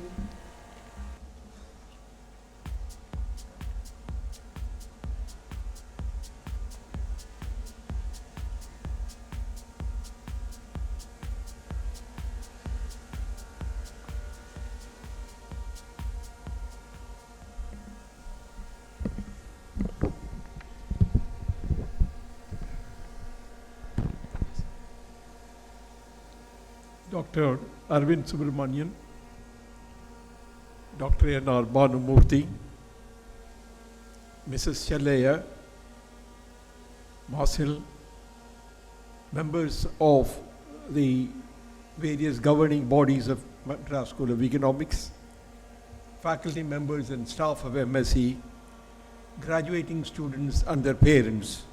Dr. Arvind Subramanian, Dr. N.R. Bhanumurthy, Mrs. Challaya, Marcel, members of the various governing bodies of Madras School of Economics, faculty members and staff of MSE, graduating students and their parents,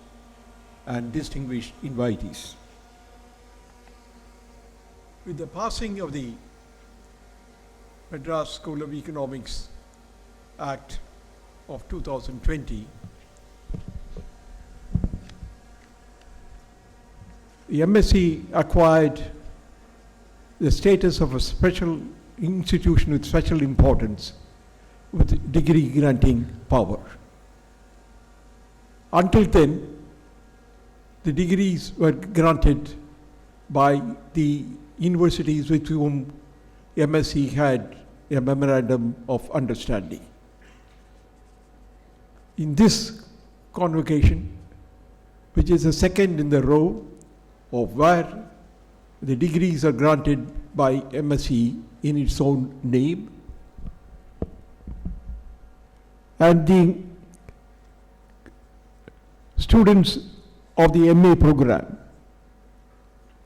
and distinguished invitees. With the passing of the Madras School of Economics Act of 2020, the MSE acquired the status of a special institution with special importance with degree granting power. Until then, the degrees were granted by the universities with whom MSE had a memorandum of understanding. In this convocation, which is the second in the row of where the degrees are granted by MSE in its own name, and the students of the MA program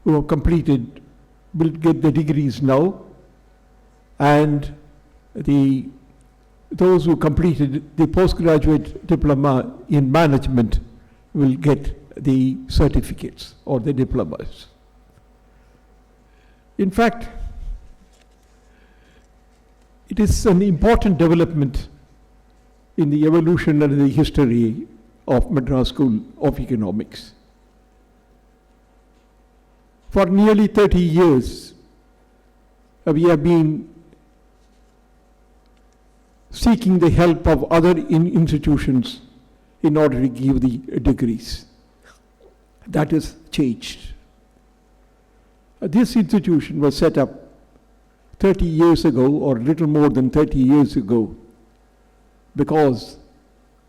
who have completed will get the degrees now, and those who completed the postgraduate diploma in management will get the certificates or the diplomas. In fact, it is an important development in the evolution and the history of Madras School of Economics. For nearly 30 years, we have been seeking the help of other institutions in order to give the degrees. That has changed. This institution was set up 30 years ago, or little more than 30 years ago, because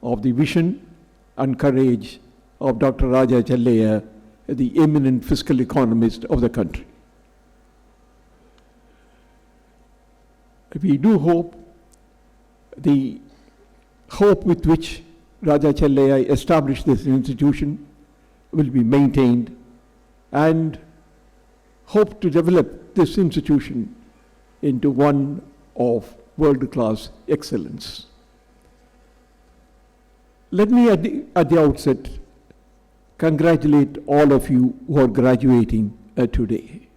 of the vision and courage of Dr. Raja Challaya, the eminent fiscal economist of the country. We do hope the hope with which Raja Challaya established this institution will be maintained, and hope to develop this institution into one of world-class excellence. Let me at the outset congratulate all of you who are graduating today.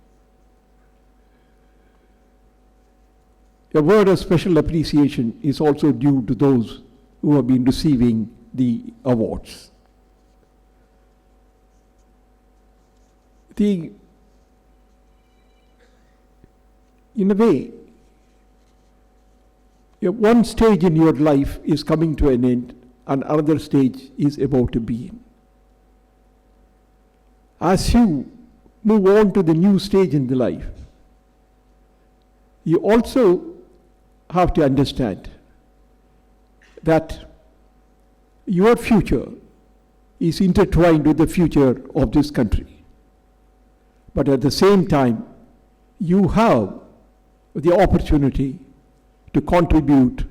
A word of special appreciation is also due to those who have been receiving the awards. In a way, one stage in your life is coming to an end and another stage is about to begin. As you move on to the new stage in the life, you also have to understand that your future is intertwined with the future of this country. But at the same time, you have the opportunity to contribute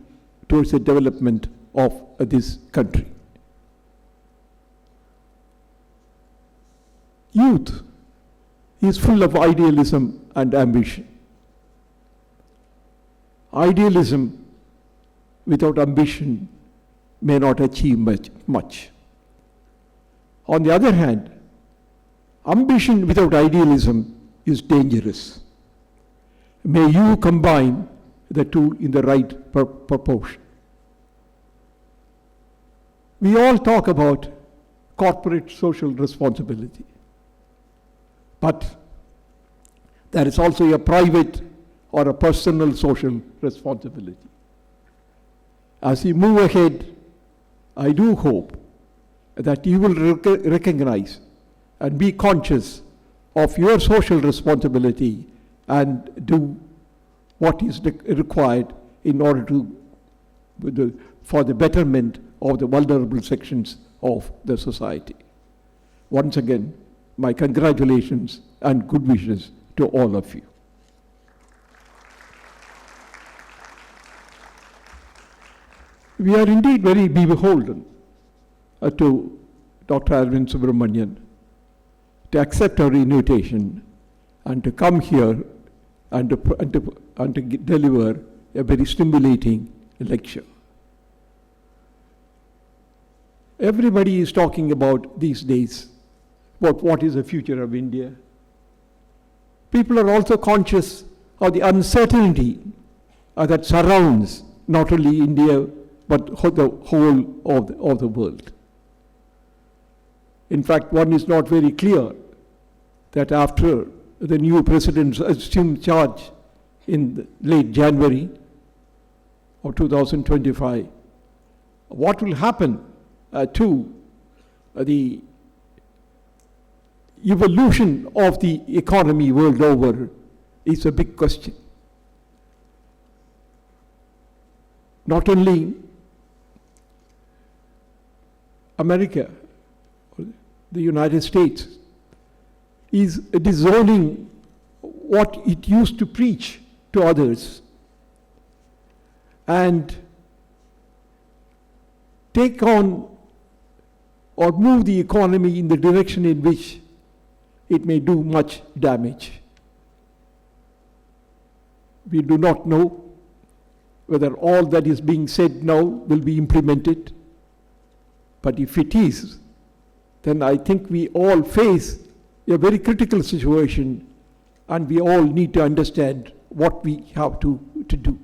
towards the development of this country. Youth is full of idealism and ambition. Idealism without ambition may not achieve much. On the other hand, ambition without idealism is dangerous. May you combine the two in the right proportion. We all talk about corporate social responsibility, but there is also a private or a personal social responsibility. As we move ahead, I do hope that you will recognize and be conscious of your social responsibility and do what is required in order to, for the betterment of the vulnerable sections of the society. Once again, my congratulations and good wishes to all of you. We are indeed very beholden to Dr. Arvind Subramanian to accept our invitation and to come here and to deliver a very stimulating lecture. Everybody is talking about these days about what is the future of India. People are also conscious of the uncertainty that surrounds not only India but the whole of the world. In fact, one is not very clear that after the new president assumed charge in late January of 2025, what will happen to the evolution of the economy world over is a big question. Not only America, the United States, is disowning what it used to preach to others and take on or move the economy in the direction in which it may do much damage. We do not know whether all that is being said now will be implemented, but if it is, then I think we all face a very critical situation and we all need to understand what we have to do.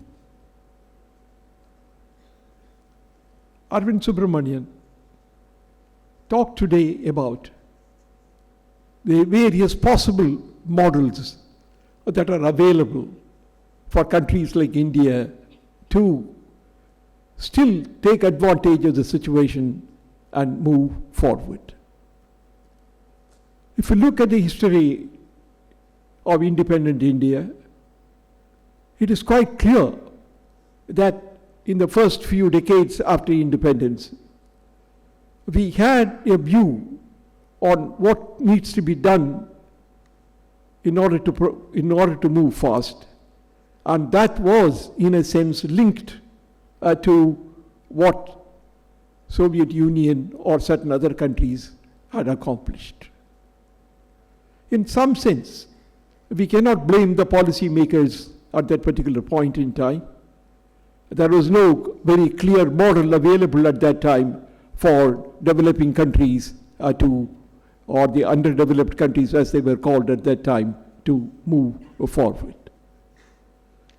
Arvind Subramanian talked today about the various possible models that are available for countries like India to still take advantage of the situation and move forward. If you look at the history of independent India, it is quite clear that in the first few decades after independence, we had a view on what needs to be done in order to move fast, and that was, in a sense, linked to what Soviet Union or certain other countries had accomplished. In some sense, we cannot blame the policymakers at that particular point in time. There was no very clear model available at that time for developing countries or the underdeveloped countries as they were called at that time, to move forward.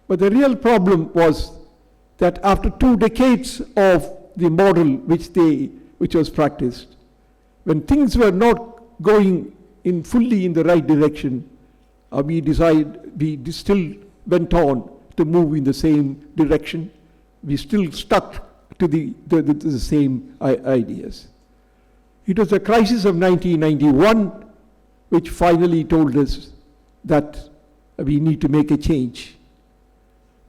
But the real problem was that after 2 decades of the model which was practiced, when things were not going fully in the right direction, we still went on to move in the same direction. We still stuck to the same ideas. It was the crisis of 1991 which finally told us that we need to make a change.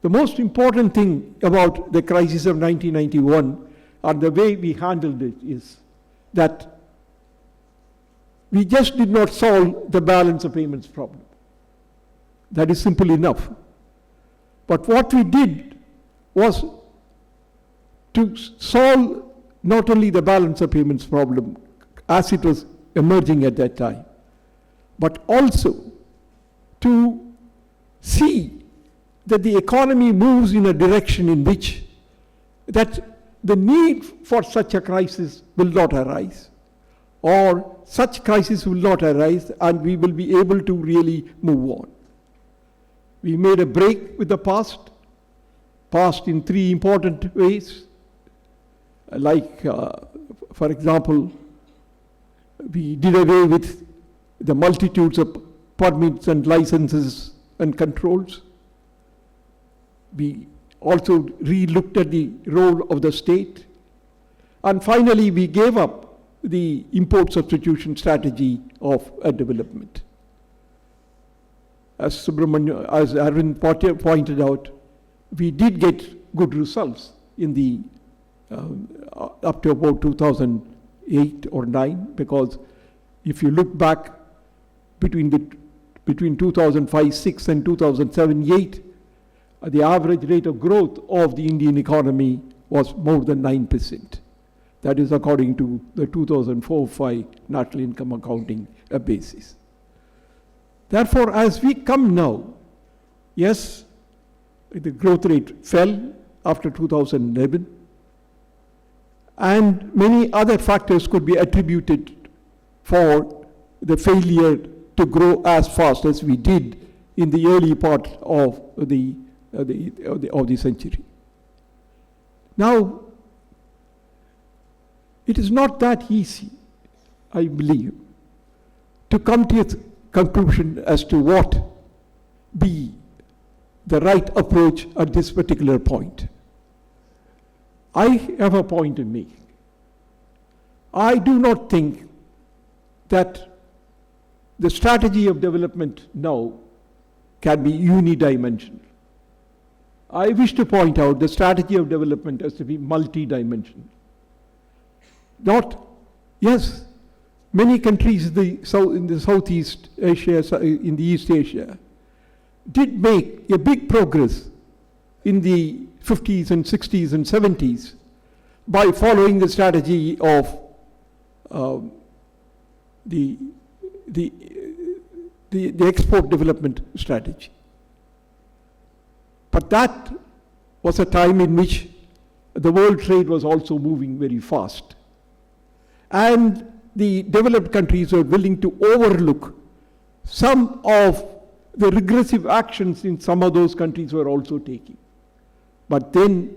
The most important thing about the crisis of 1991 and the way we handled it is that we just did not solve the balance of payments problem. That is simple enough. But what we did was to solve not only the balance of payments problem as it was emerging at that time, but also to see that the economy moves in a direction in which that the need for such a crisis will not arise, or such crisis will not arise, and we will be able to really move on. We made a break with the past in three important ways. Like, for example, we did away with the multitudes of permits and licenses and controls. We also re-looked at the role of the state. And finally, we gave up the import substitution strategy of development. As Arvind pointed out, we did get good results in the up to about 2008 or 9, because if you look back between 2005-6 and 2007-8, the average rate of growth of the Indian economy was more than 9%. That is according to the 2004-5 national income accounting basis. Therefore, as we come now, yes, the growth rate fell after 2011, and many other factors could be attributed for the failure to grow as fast as we did in the early part of the century. Now, it is not that easy, I believe, to come to a conclusion as to what be the right approach at this particular point. I have a point to make. I do not think that the strategy of development now can be unidimensional. I wish to point out the strategy of development has to be multidimensional. Yes, many countries in the Southeast Asia, in the East Asia, did make a big progress in the 50s and 60s and 70s by following the strategy of the export development strategy. But that was a time in which the world trade was also moving very fast. And the developed countries were willing to overlook some of the regressive actions in some of those countries were also taking. But then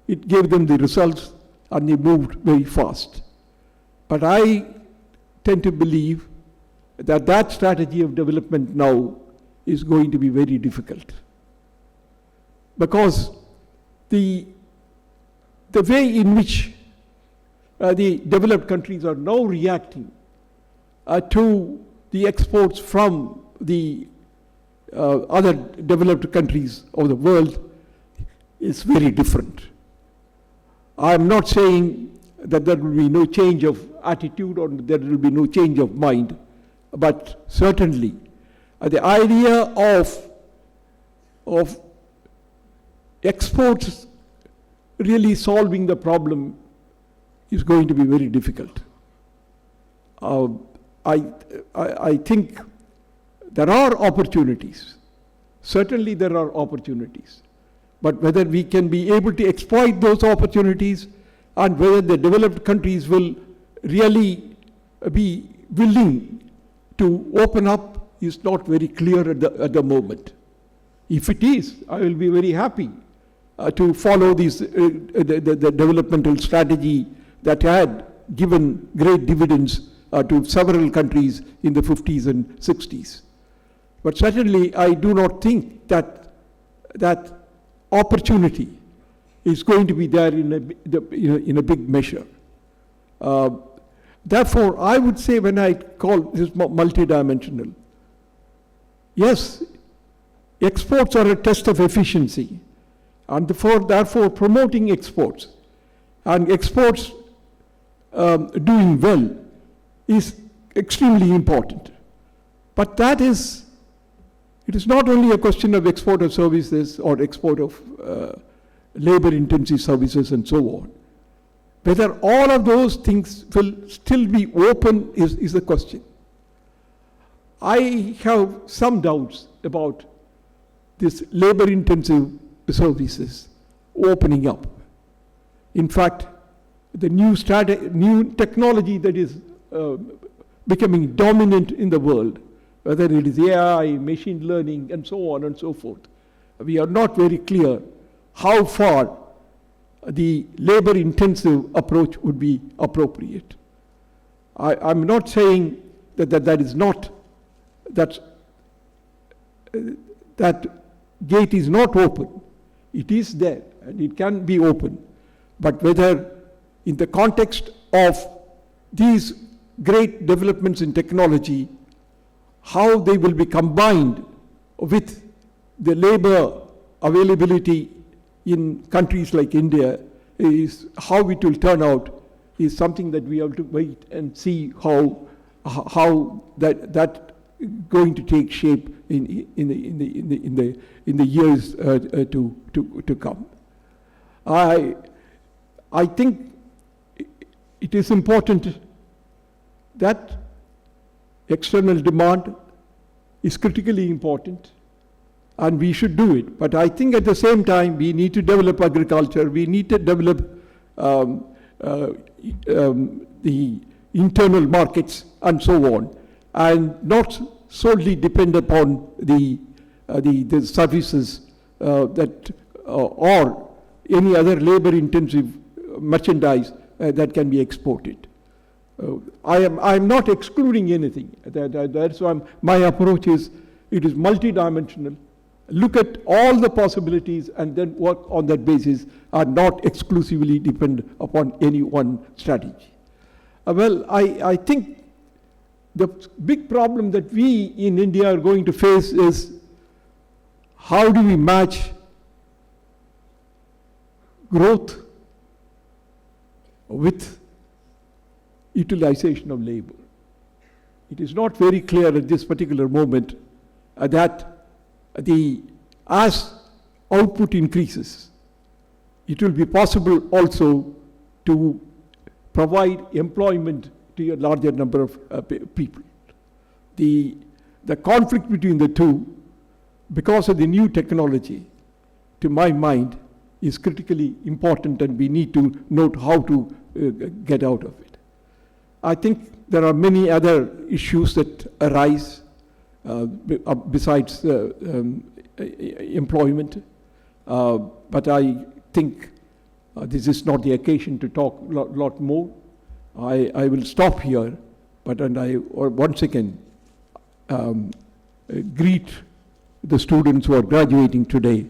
it gave them the results and they moved very fast. But I tend to believe that that strategy of development now is going to be very difficult. Because the way in which the developed countries are now reacting to the exports from the other developed countries of the world is very different. I'm not saying that there will be no change of attitude or there will be no change of mind, but certainly the idea of exports really solving the problem is going to be very difficult. I think there are opportunities. Certainly there are opportunities. But whether we can be able to exploit those opportunities and whether the developed countries will really be willing to open up is not very clear at the moment. If it is, I will be very happy to follow the developmental strategy that had given great dividends to several countries in the 50s and 60s. But certainly I do not think that opportunity is going to be there in a big measure. Therefore, I would say when I call this multidimensional, yes, exports are a test of efficiency, and therefore promoting exports and exports doing well is extremely important. But it is not only a question of export of services or export of labor-intensive services and so on. Whether all of those things will still be open is the question. I have some doubts about this labor-intensive services opening up. In fact, the new technology that is becoming dominant in the world, whether it is AI, machine learning, and so on and so forth, we are not very clear how far the labor-intensive approach would be appropriate. I'm not saying that is not, that gate is not open. It is there, and it can be open. But whether in the context of these great developments in technology, how they will be combined with the labor availability in countries like India, is how it will turn out, is something that we have to wait and see how that going to take shape in the years to come. I think it is important that external demand is critically important, and we should do it. But I think at the same time, we need to develop agriculture, we need to develop the internal markets and so on, and not solely depend upon the services that or any other labor-intensive merchandise that can be exported. I am not excluding anything. That's why my approach is, it is multidimensional. Look at all the possibilities and then work on that basis, and not exclusively depend upon any one strategy. Well, I think the big problem that we in India are going to face is, how do we match growth with utilization of labor? It is not very clear at this particular moment that as output increases, it will be possible also to provide employment to a larger number of people. The conflict between the two, because of the new technology, to my mind, is critically important, and we need to note how to get out of it. I think there are many other issues that arise besides employment, but I think this is not the occasion to talk a lot more. I will stop here, but I once again greet the students who are graduating today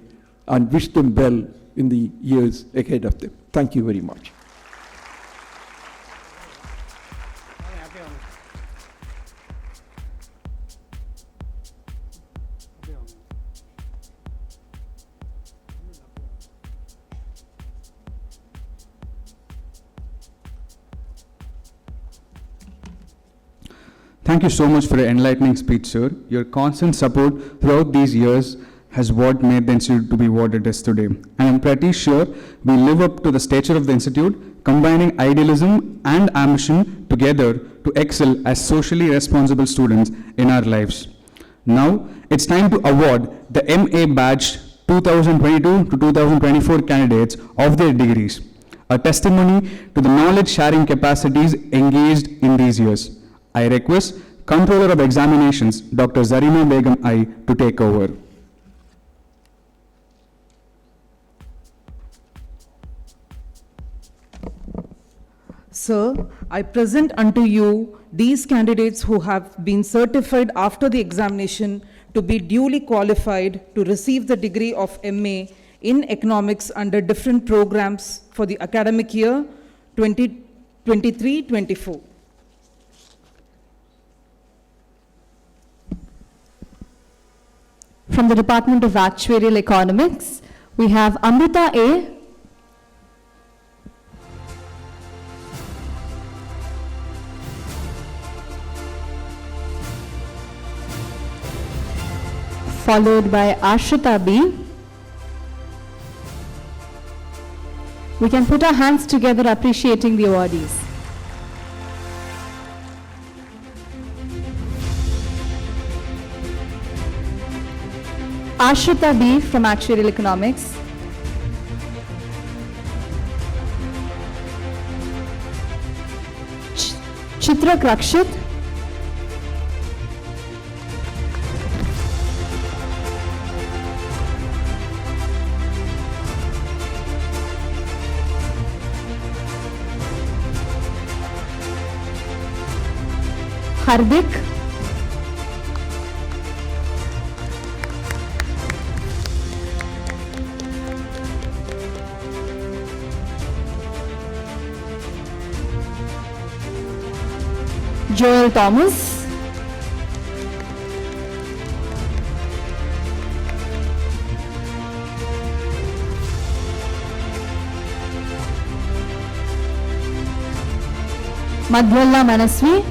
and wish them well in the years ahead of them. Thank you very much. Thank you so much for your enlightening speech, sir. Your constant support throughout these years has what made the Institute to be what it is today. And I'm pretty sure we live up to the stature of the Institute, combining idealism and ambition together to excel as socially responsible students in our lives. Now, it's time to award the MA Badge 2022 to 2024 candidates of their degrees, a testimony to the knowledge sharing capacities engaged in these years. I request Controller of Examinations, Dr. Zarina Begum I, to take over. Sir, I present unto you these candidates who have been certified after the examination to be duly qualified to receive the degree of MA in Economics under different programs for the academic year 2023-24. From the Department of Actuarial Economics, we have Amrita A. Followed by Ashrita B. We can put our hands together appreciating the awardees. Ashrita B. from Actuarial Economics. Chitra Krakshit. Hardik. Joel Thomas. Madhwalla Manaswi.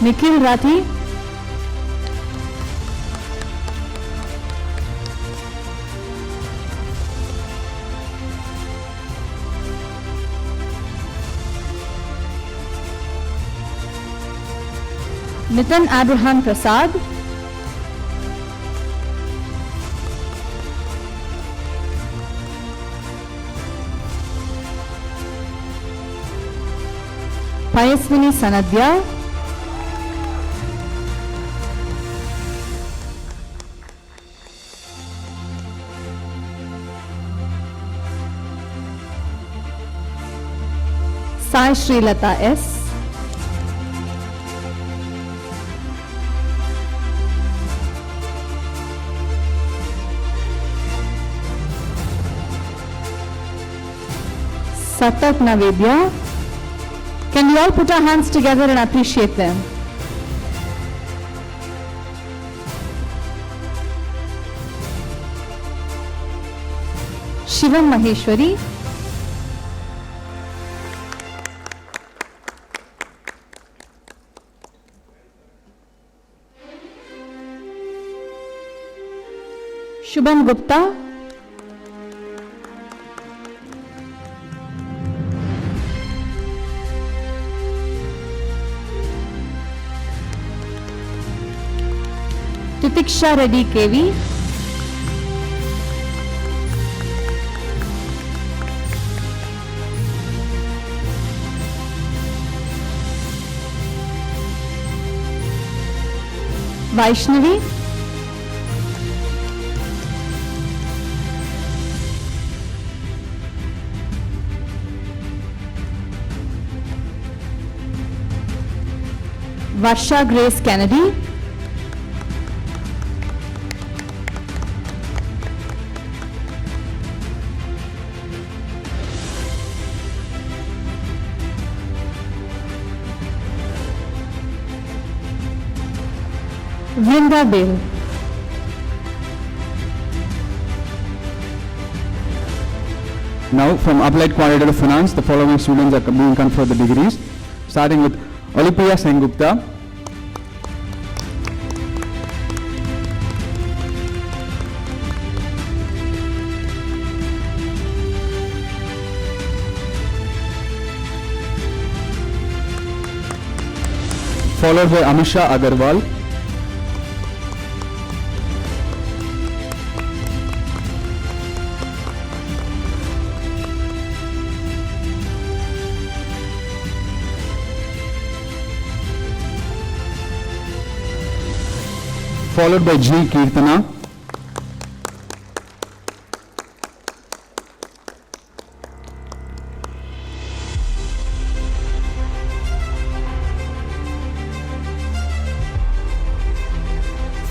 Nikhil Rathi. Nitin Abraham Prasad. Payaswini Sanadhya. Sai Srilata S. Satak Navedya. Can we all put our hands together and appreciate them? Shivam Maheshwari. Shubham Gupta. Titiksha Reddy KV. Vaishnavi. Varsha Grace Kennedy. Vrinda Bill. Now, from Applied Quantitative Finance, the following students are being conferred the degrees, starting with Olipriya Sengupta, followed by Amisha Agarwal, followed by G. Kirtana,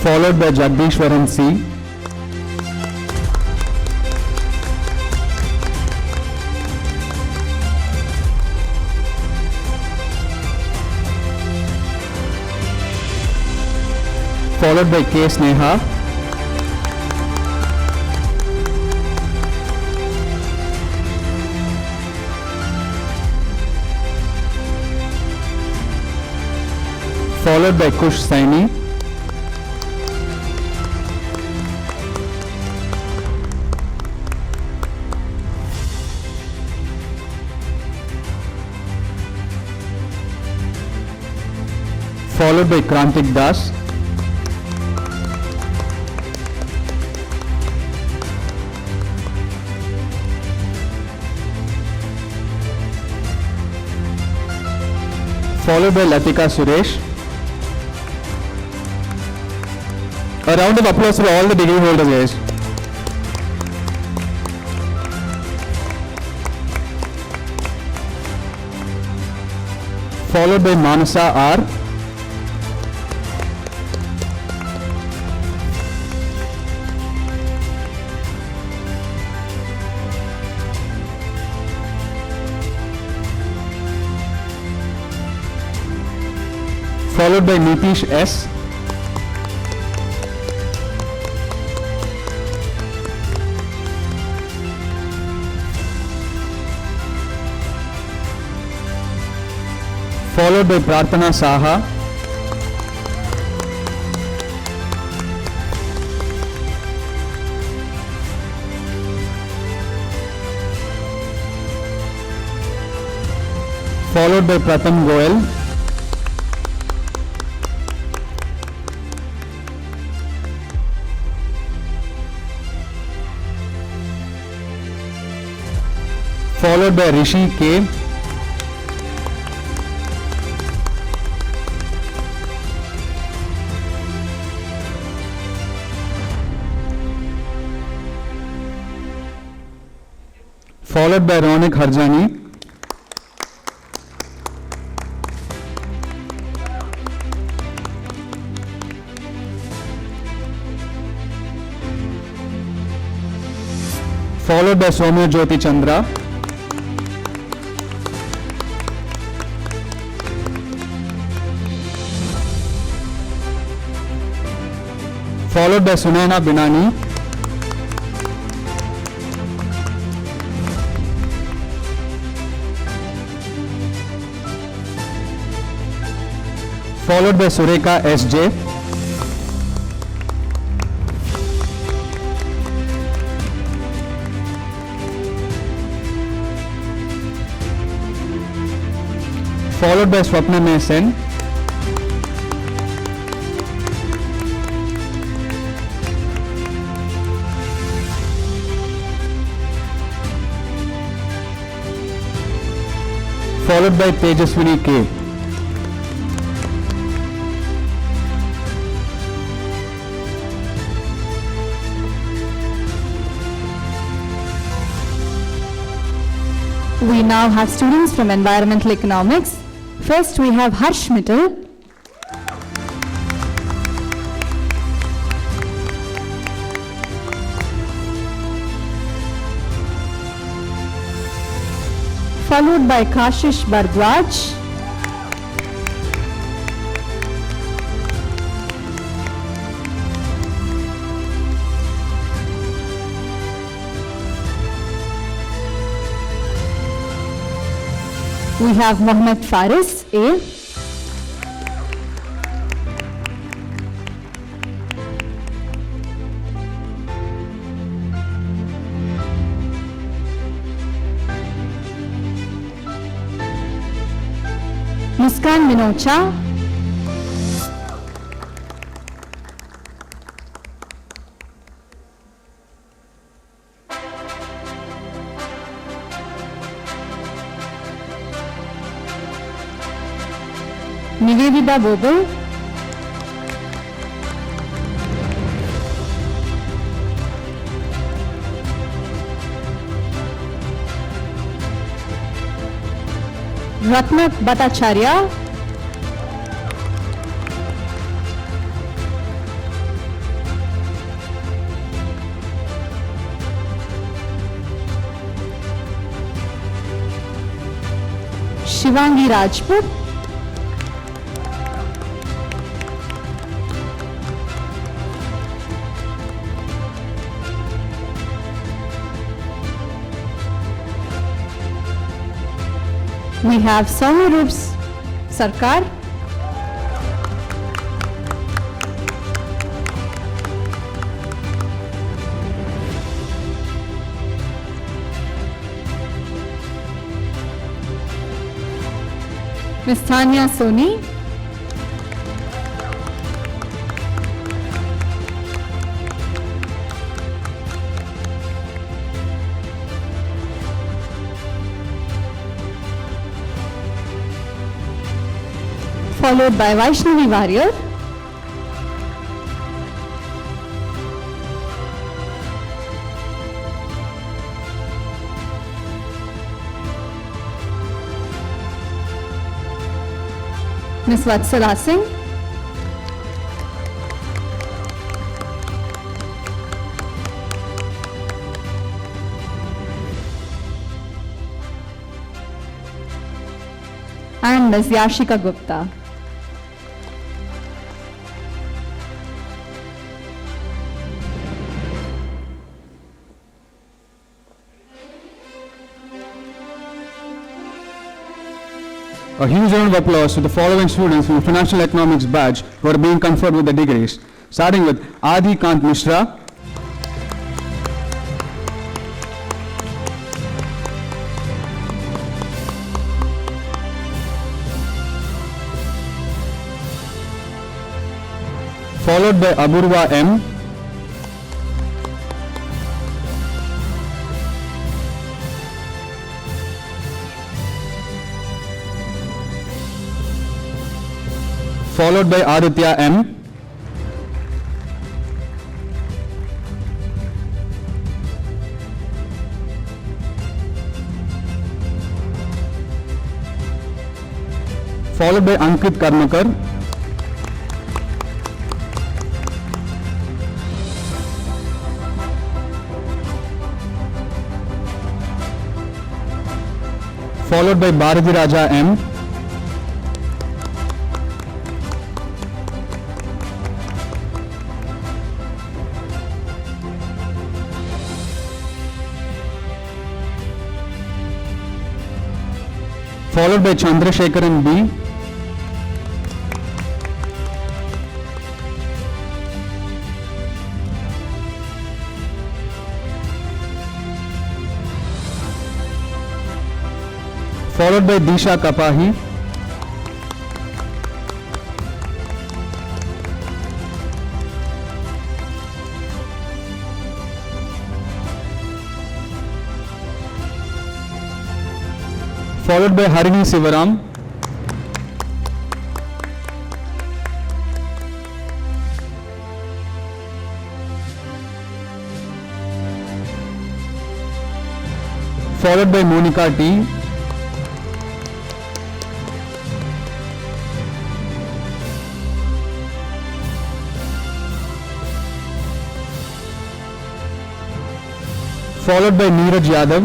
followed by Jagdishwaran C. Followed by K. Sneha. Followed by Kush Saini. followed by Krantik Das, followed by Latika Suresh. A round of applause for all the degree holders, guys. Followed by Manasa R. Followed by Nitish S. Followed by Prarthana Saha. Followed by Pratham Goel. Followed by Rishi K. Followed by Ronak Harjani. Followed by Soumya Jyoti Chandra. Followed by Sunaina Binani. Followed by Sureka SJ. Followed by Swapna Sen. Followed by Tejaswini K. We now have students from Environmental Economics. First, we have Harsh Mittal. Followed by Kashish Bardwaj. We have Mohammed Faris A. Muskan Minocha. Nivedita Bobal. Ratna Bhattacharya. Shivangi Rajput. We have Soumya Sarkar. Ms. Tanya Soni. followed by Vaishnavi Warrior. Ms. Vatsala Singh. And Ms. Yashika Gupta. A huge round of applause to the following students from Financial Economics batch who are being conferred with the degrees. Starting with Adi Kant Mishra, followed by Abhurva M, followed by Aditya M, followed by Ankit Karmakar, followed by Bharati Raja M, followed by Chandrasekharan B, followed by Disha Kapahi, followed by Harini Sivaram, followed by Monica T, followed by Neeraj Yadav,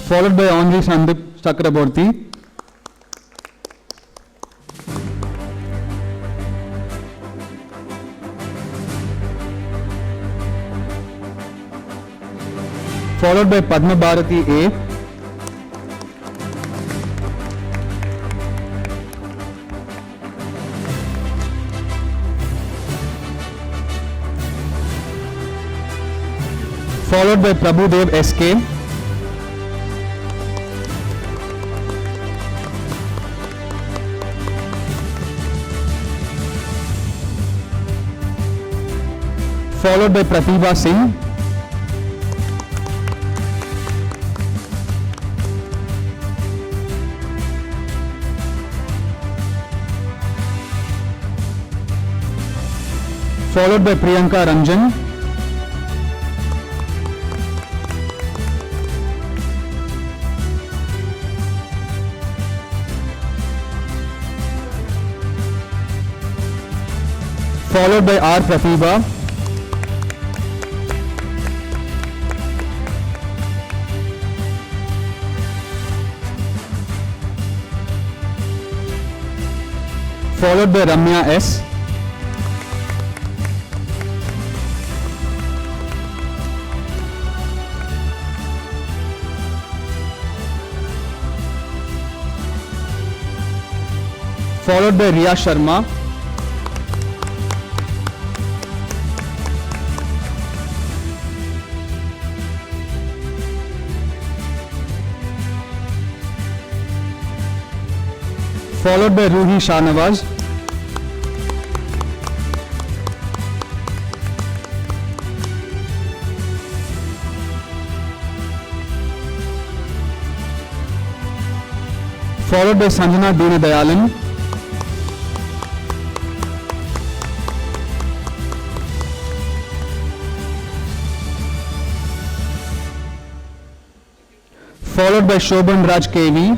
followed by Anji Sandip Chakraborty, followed by Padma Bharati A, followed by Prabhudev SK, followed by Pratibha Singh, followed by Priyanka Ranjan, followed by R. Pratibha, followed by Ramya S, followed by Riya Sharma, followed by Ruhi Shahnawaz, followed by Sanjana Deenadayalan, followed by Shobhan Raj KV,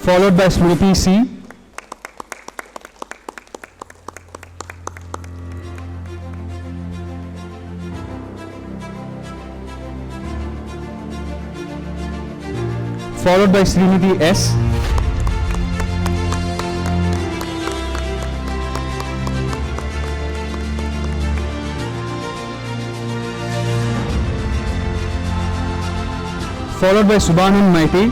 followed by Smriti C, followed by Srinidhi S, followed by Subhanan Maiti,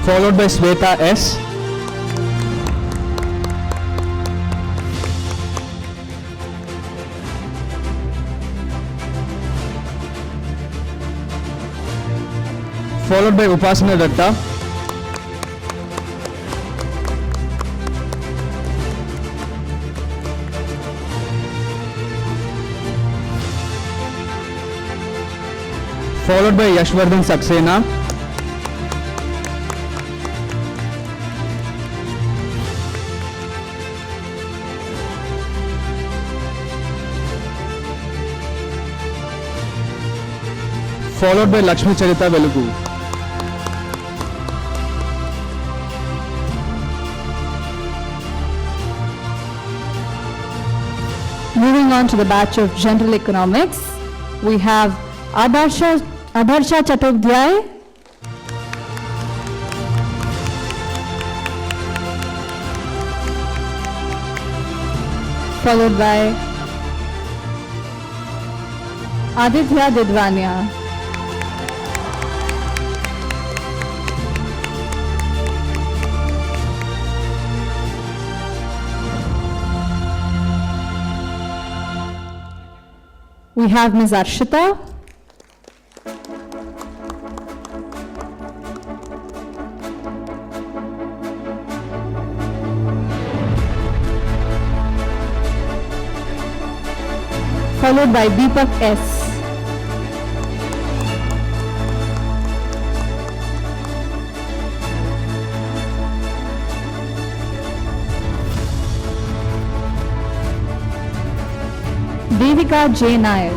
followed by Sweta S, followed by Upasana Datta, followed by Yashvardhan Saxena, followed by Lakshmi Charita Velugu. Moving on to the batch of General Economics, we have Adarsha Chattopadhyay, followed by Aditya Didwania. We have Ms. Arshita, followed by Deepak S. Devika J. Nair.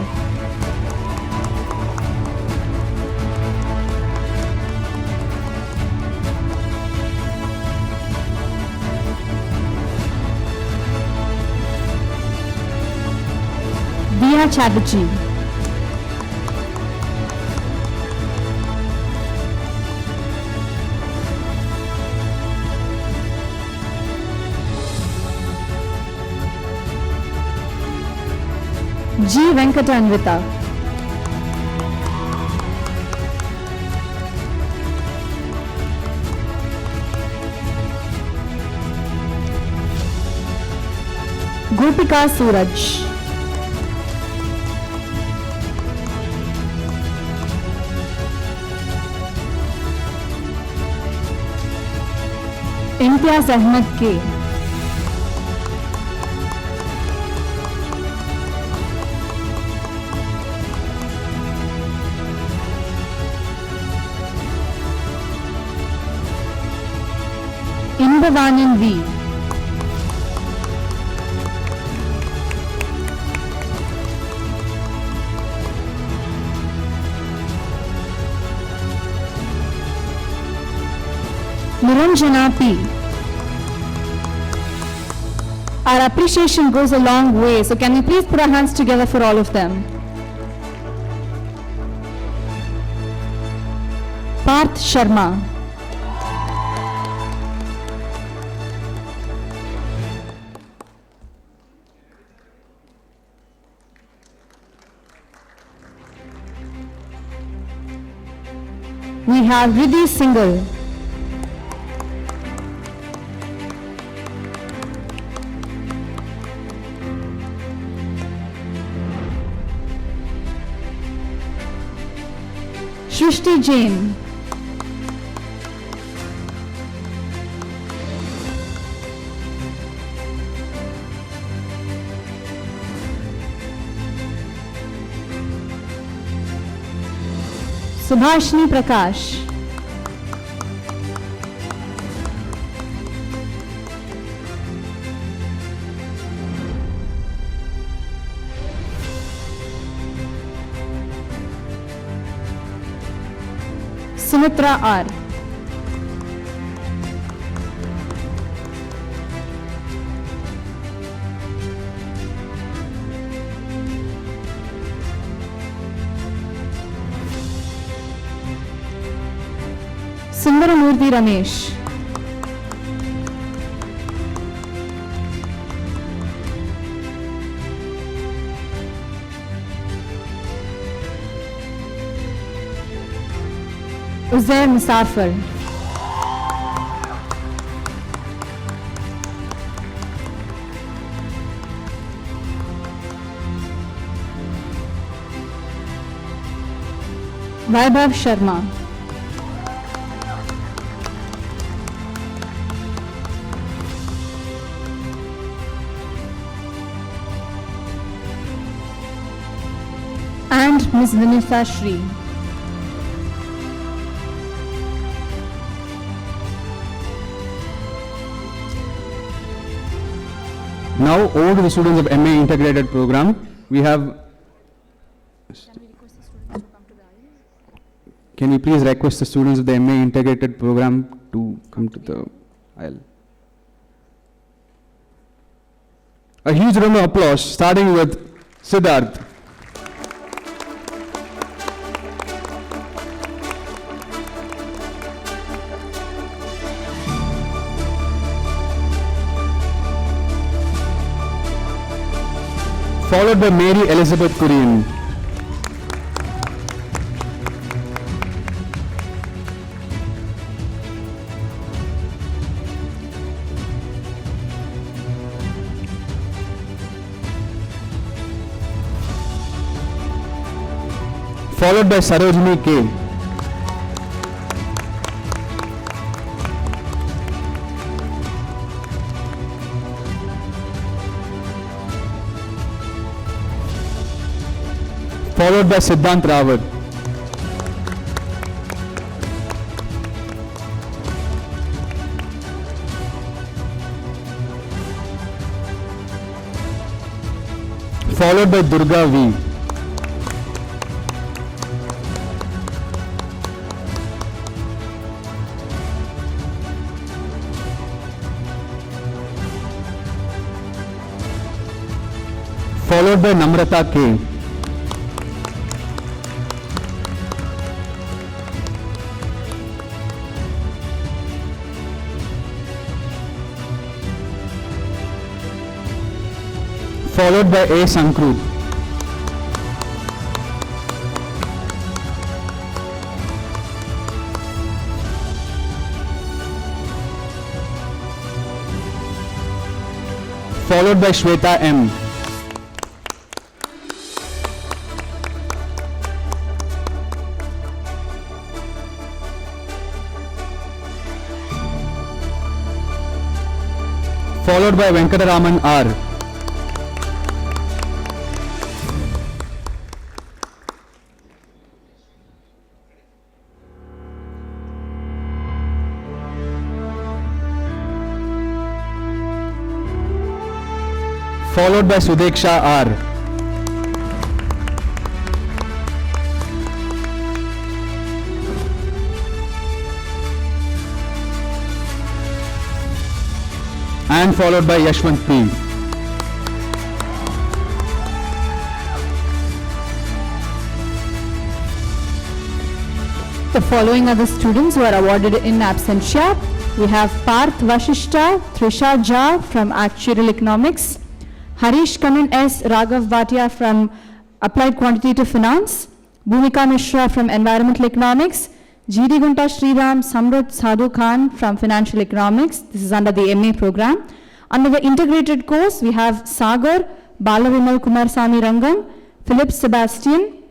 Diya Chatterjee. G. Venkatanvita. Gopika Suraj. Imtiaz Ahmed K. Indavanan V. Niranjana P. Our appreciation goes a long way, so can we please put our hands together for all of them? Parth Sharma. We have Riddhi Singhal. Shrishti Jain. Subhashini Prakash. Sumitra R. Sundaramurthy Ramesh. Uzair Musafir. Vaibhav Sharma. And Ms. Vinitha Shri. Now over to the students of MA Integrated Program. We have. Can we please request the students of the MA Integrated Program to come to the aisle? A huge round of applause, starting with Siddharth. Followed by Mary Elizabeth Kurian. Followed by Sarojini K. Followed by Siddhant Rawat. Followed by Durga V. Followed by Namrata K. Followed by A. Sankrut. Followed by Shweta M. Followed by Venkataraman R. Followed by Sudeksha R. And followed by Yashwant P. The following are the students who are awarded in absentia. We have Parth Vashishta, Trisha Jha from Actuarial Economics, Harish Kanan S. Raghav Bhatia from Applied Quantitative Finance, Bhumika Mishra from Environmental Economics, GD Gunta Sriram Samrat Sadhu Khan from Financial Economics. This is under the MA program. Under the integrated course, we have Sagar, Balavimal Kumar Sami Rangam, Philip Sebastian,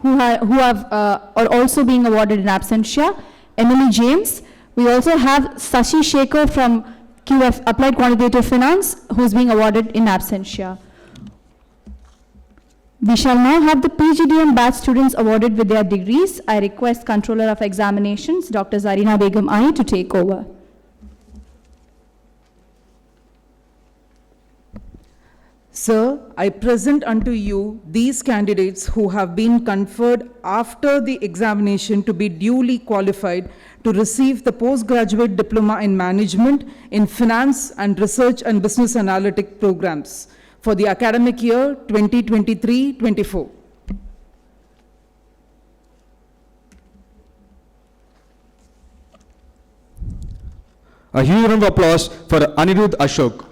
are also being awarded in absentia. Emily James. We also have Sashi Shekhar from QF Applied Quantitative Finance, who is being awarded in absentia. We shall now have the PGDM batch students awarded with their degrees. I request Controller of Examinations, Dr. Zarina Begum Ai, to take over. Sir, I present unto you these candidates who have been conferred after the examination to be duly qualified to receive the postgraduate diploma in management in finance and research and business analytic programs for the academic year 2023-24. A huge round of applause for Anirudh Ashok.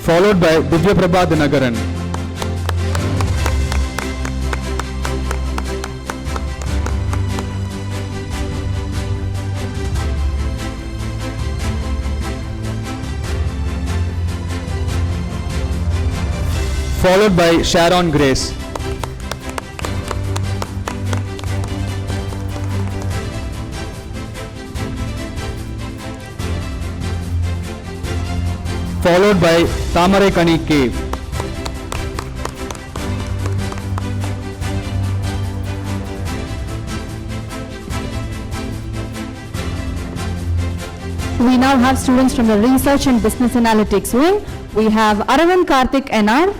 Followed by Divya Prabha Dinagaran. Followed by Sharon Grace. Followed by Tamarai Kani K. We now have students from the Research and Business Analytics wing. We have Aravind Karthik NR.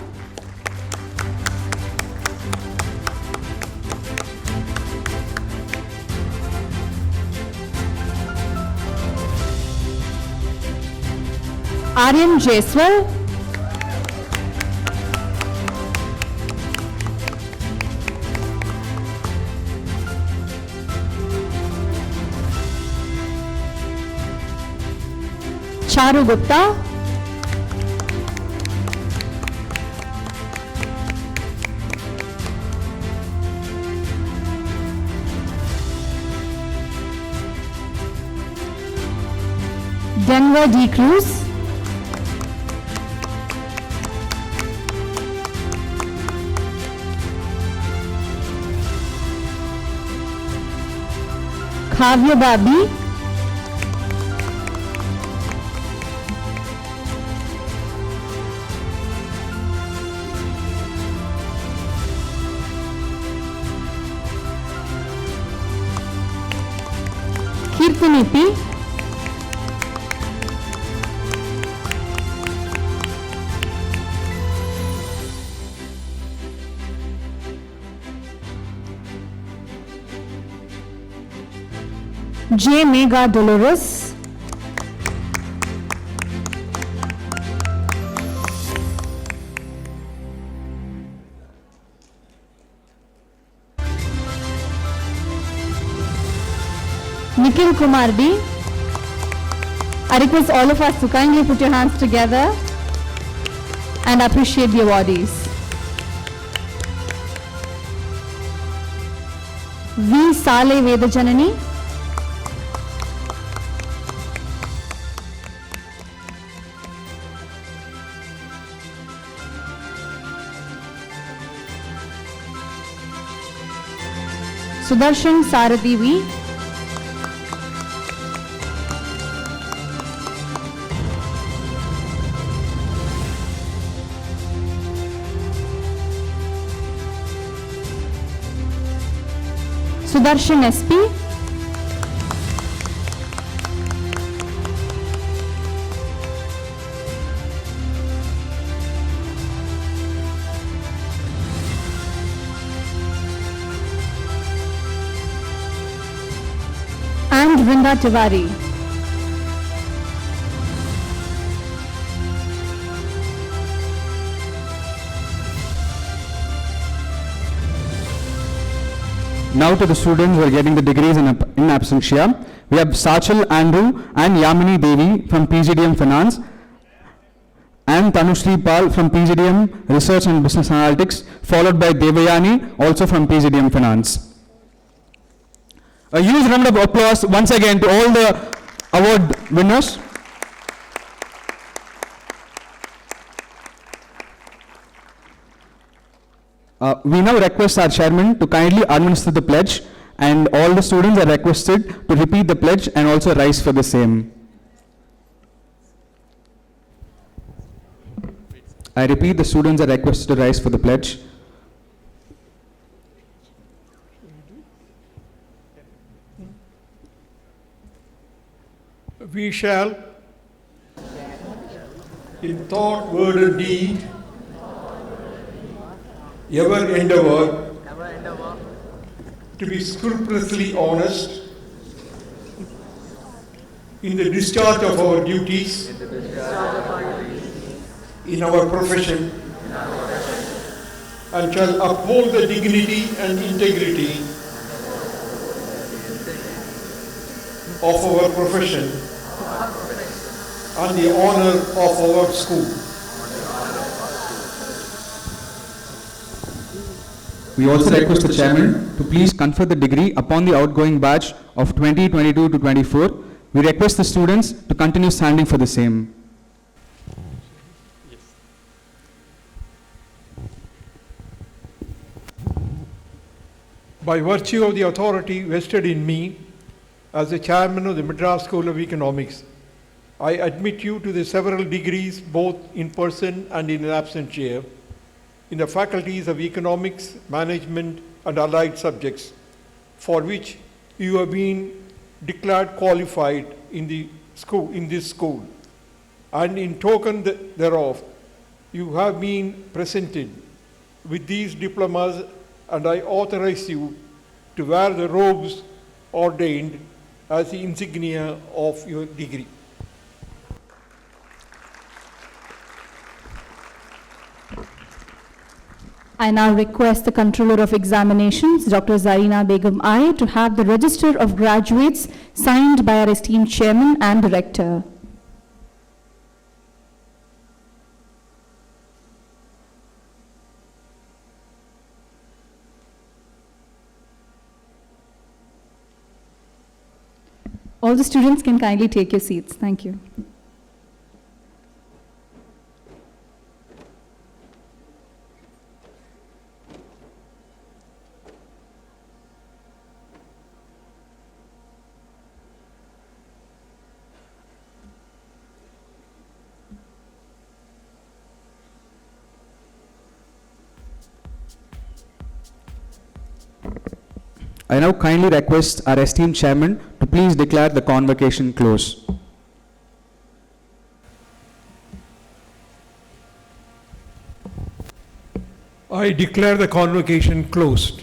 Aryan Jaiswal. Charu Gupta. Denver D. Cruz. Kavya Babi. Kirtani P. J. Mega Dolores. Nikhil Kumar D. I request all of us to kindly put your hands together and appreciate the awardees. V. Sale Vedajanani. Sudarshan Sarathi V. Sudarshan SP. And Vrinda Tiwari. Now to the students who are getting the degrees in absentia. We have Sachal Andrew and Yamini Devi from PGDM Finance. and Tanushri Pal from PGDM Research and Business Analytics, followed by Devayani, also from PGDM Finance. A huge round of applause once again to all the award winners. We now request our chairman to kindly administer the pledge, and all the students are requested to repeat the pledge and also rise for the same. I repeat, the students are requested to rise for the pledge. We shall, in thought, word, and deed, ever endeavor to be scrupulously honest in the discharge of our duties in our profession, and shall uphold the dignity and integrity of our profession and the honor of our school. We also request the chairman to please confer the degree upon the outgoing batch of 2022 to 24. We request the students to continue standing for the same. By virtue of the authority vested in me as the chairman of the Madras School of Economics, I admit you to the several degrees, both in person and in absentia, in the faculties of economics, management, and allied subjects, for which you have been declared qualified in this school, and in token thereof, you have been presented with these diplomas, and I authorize you to wear the robes ordained as the insignia of your degree. I now request the Controller of Examinations, Dr. Zarina Begum I, to have the Register of Graduates signed by our esteemed Chairman and Director. All the students can kindly take your seats. Thank you. I now kindly request our esteemed chairman to please declare the convocation closed. I declare the convocation closed.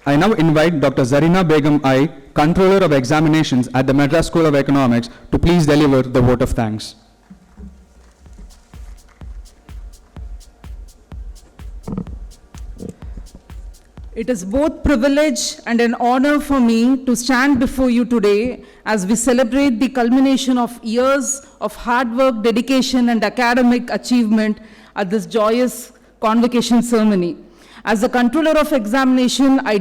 I now invite Dr. Zarina Begum I, Controller of Examinations at the Madras School of Economics, to please deliver the vote of thanks. It is both privilege and an honor for me to stand before you today as we celebrate the culmination of years of hard work, dedication, and academic achievement at this joyous convocation ceremony. As the Controller of Examination, I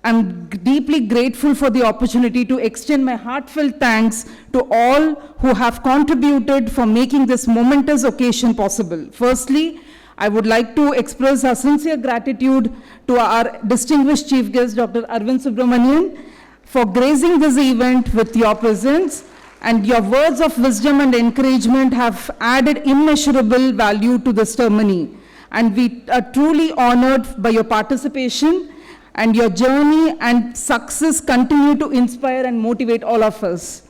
am deeply grateful for the opportunity to extend my heartfelt thanks to all who have contributed for making this momentous occasion possible. Firstly, I would like to express our sincere gratitude to our distinguished chief guest, Dr. Arvind Subramanian, for gracing this event with your presence, and your words of wisdom and encouragement have added immeasurable value to this ceremony. And we are truly honored by your participation, and your journey and success continue to inspire and motivate all of us.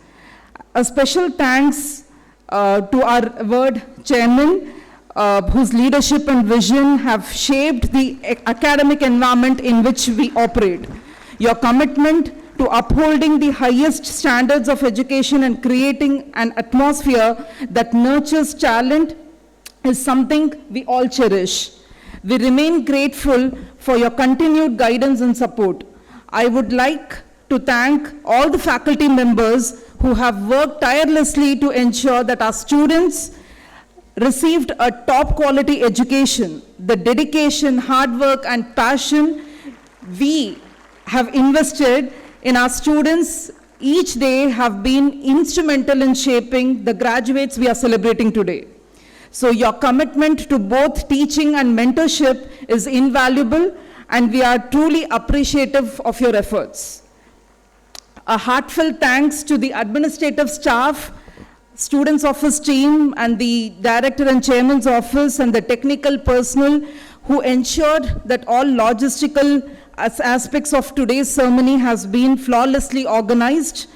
A special thanks to our award chairman, whose leadership and vision have shaped the academic environment in which we operate. Your commitment to upholding the highest standards of education and creating an atmosphere that nurtures talent is something we all cherish. We remain grateful for your continued guidance and support. I would like to thank all the faculty members who have worked tirelessly to ensure that our students received a top quality education. The dedication, hard work and passion we have invested in our students each day have been instrumental in shaping the graduates we are celebrating today. So your commitment to both teaching and mentorship is invaluable, and we are truly appreciative of your efforts. A heartfelt thanks to the administrative staff, students' office team, and the director and chairman's office, and the technical personnel who ensured that all logistical aspects of today's ceremony has been flawlessly organized,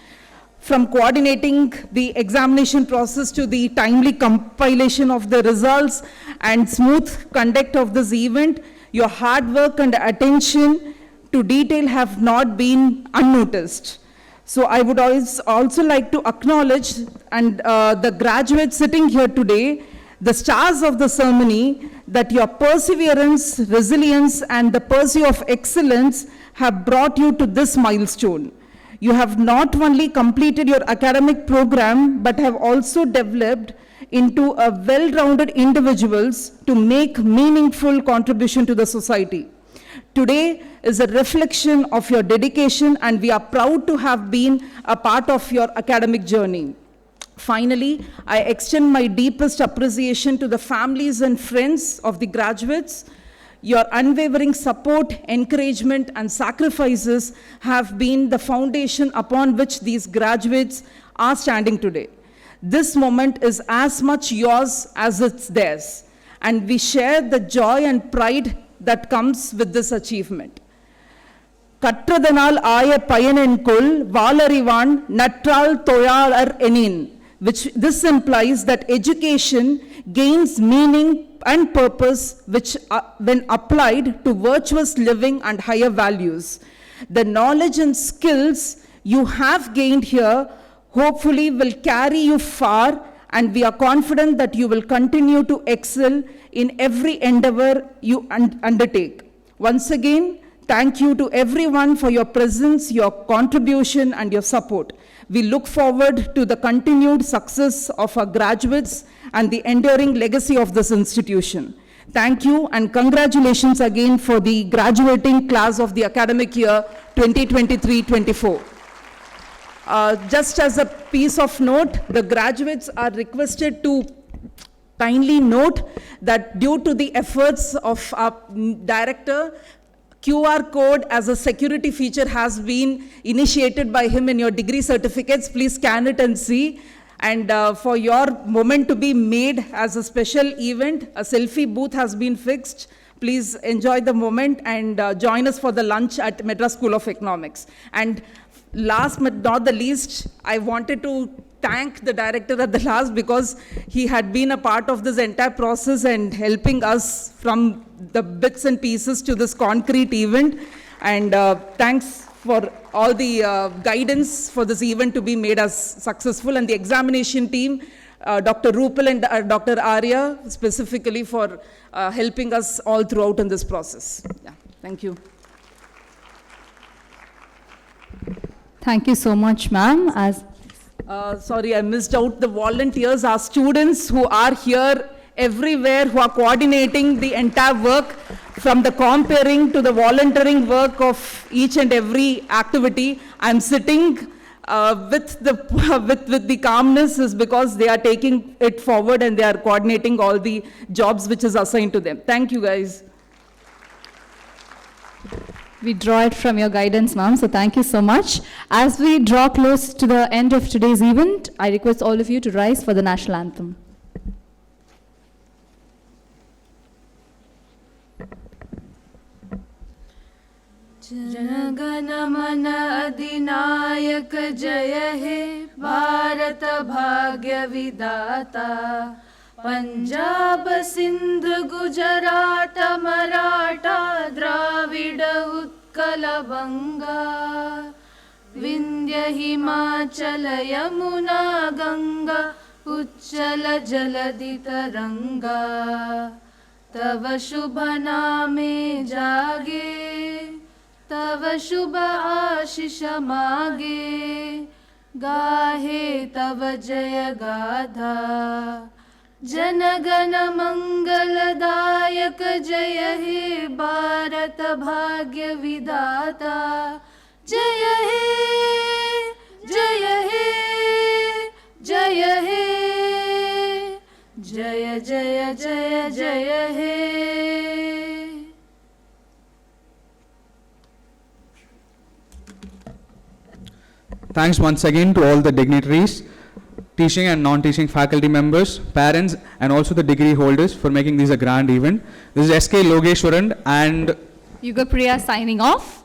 from coordinating the examination process to the timely compilation of the results and smooth conduct of this event. Your hard work and attention to detail have not been unnoticed. So I would also like to acknowledge the graduates sitting here today, the stars of the ceremony, that your perseverance, resilience, and the pursuit of excellence have brought you to this milestone. You have not only completed your academic program, but have also developed into a well-rounded individuals to make meaningful contribution to the society. Today is a reflection of your dedication, and we are proud to have been a part of your academic journey. Finally, I extend my deepest appreciation to the families and friends of the graduates. Your unwavering support, encouragement, and sacrifices have been the foundation upon which these graduates are standing today. This moment is as much yours as it's theirs, and we share the joy and pride that comes with this achievement. Katradhanal aya payanenkul valarivan natral toyalar enin, which this implies that education gains meaning and purpose which when applied to virtuous living and higher values. The knowledge and skills you have gained here hopefully will carry you far, and we are confident that you will continue to excel in every endeavor you undertake. Once again, thank you to everyone for your presence, your contribution, and your support. We look forward to the continued success of our graduates and the enduring legacy of this institution. Thank you, and congratulations again for the graduating class of the academic year 2023-24. Just as a piece of note, the graduates are requested to kindly note that due to the efforts of our director, QR code as a security feature has been initiated by him in your degree certificates. Please scan it and see. And for your moment to be made as a special event, a selfie booth has been fixed. Please enjoy the moment and join us for the lunch at Madras School of Economics. And last but not the least, I wanted to thank the director at the last, because he had been a part of this entire process and helping us from the bits and pieces to this concrete event. And thanks for all the guidance for this event to be made as successful. And the examination team, Dr. Rupal and Dr. Arya, specifically for helping us all throughout in this process. Yeah, thank you. Thank you so much, ma'am. Sorry, I missed out the volunteers, our students who are here everywhere, who are coordinating the entire work, from the comparing to the volunteering work of each and every activity. I'm sitting with the calmness is because they are taking it forward and they are coordinating all the jobs which is assigned to them. Thank you, guys. We draw it from your guidance, ma'am, so thank you so much. As we draw close to the end of today's event, I request all of you to rise for the national anthem. Janagana mana adinayaka jaya he Bharat bhagya vidata Punjab Sindh Gujarat Maratha Dravida Utkala Banga Vindhya Himachala Yamuna Ganga Uchchala Jaladi Taranga Tava Shubha Name Jage तव शुभ आशीष मागे गाहे तव जय गाथा जनगण मंगलदायक जय हे भारत भाग्य विधाता जय हे जय हे जय हे जय जय जय जय हे Thanks once again to all the dignitaries, teaching and non-teaching faculty members, parents, and also the degree holders for making this a grand event. This is S.K. Logeshwaran and Yuga Priya signing off.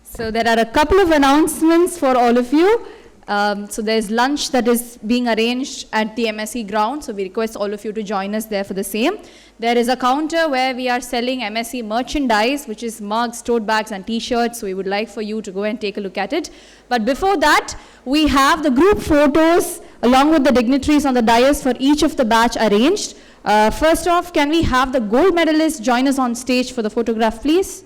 So there are a couple of announcements for all of you. So there's lunch that is being arranged at the MSE ground. So we request all of you to join us there for the same. There is a counter where we are selling MSE merchandise, which is mugs, tote bags, and t-shirts. So we would like for you to go and take a look at it. But before that, we have the group photos along with the dignitaries on the dais for each of the batch arranged. First off, can we have the gold medalists join us on stage for the photograph, please?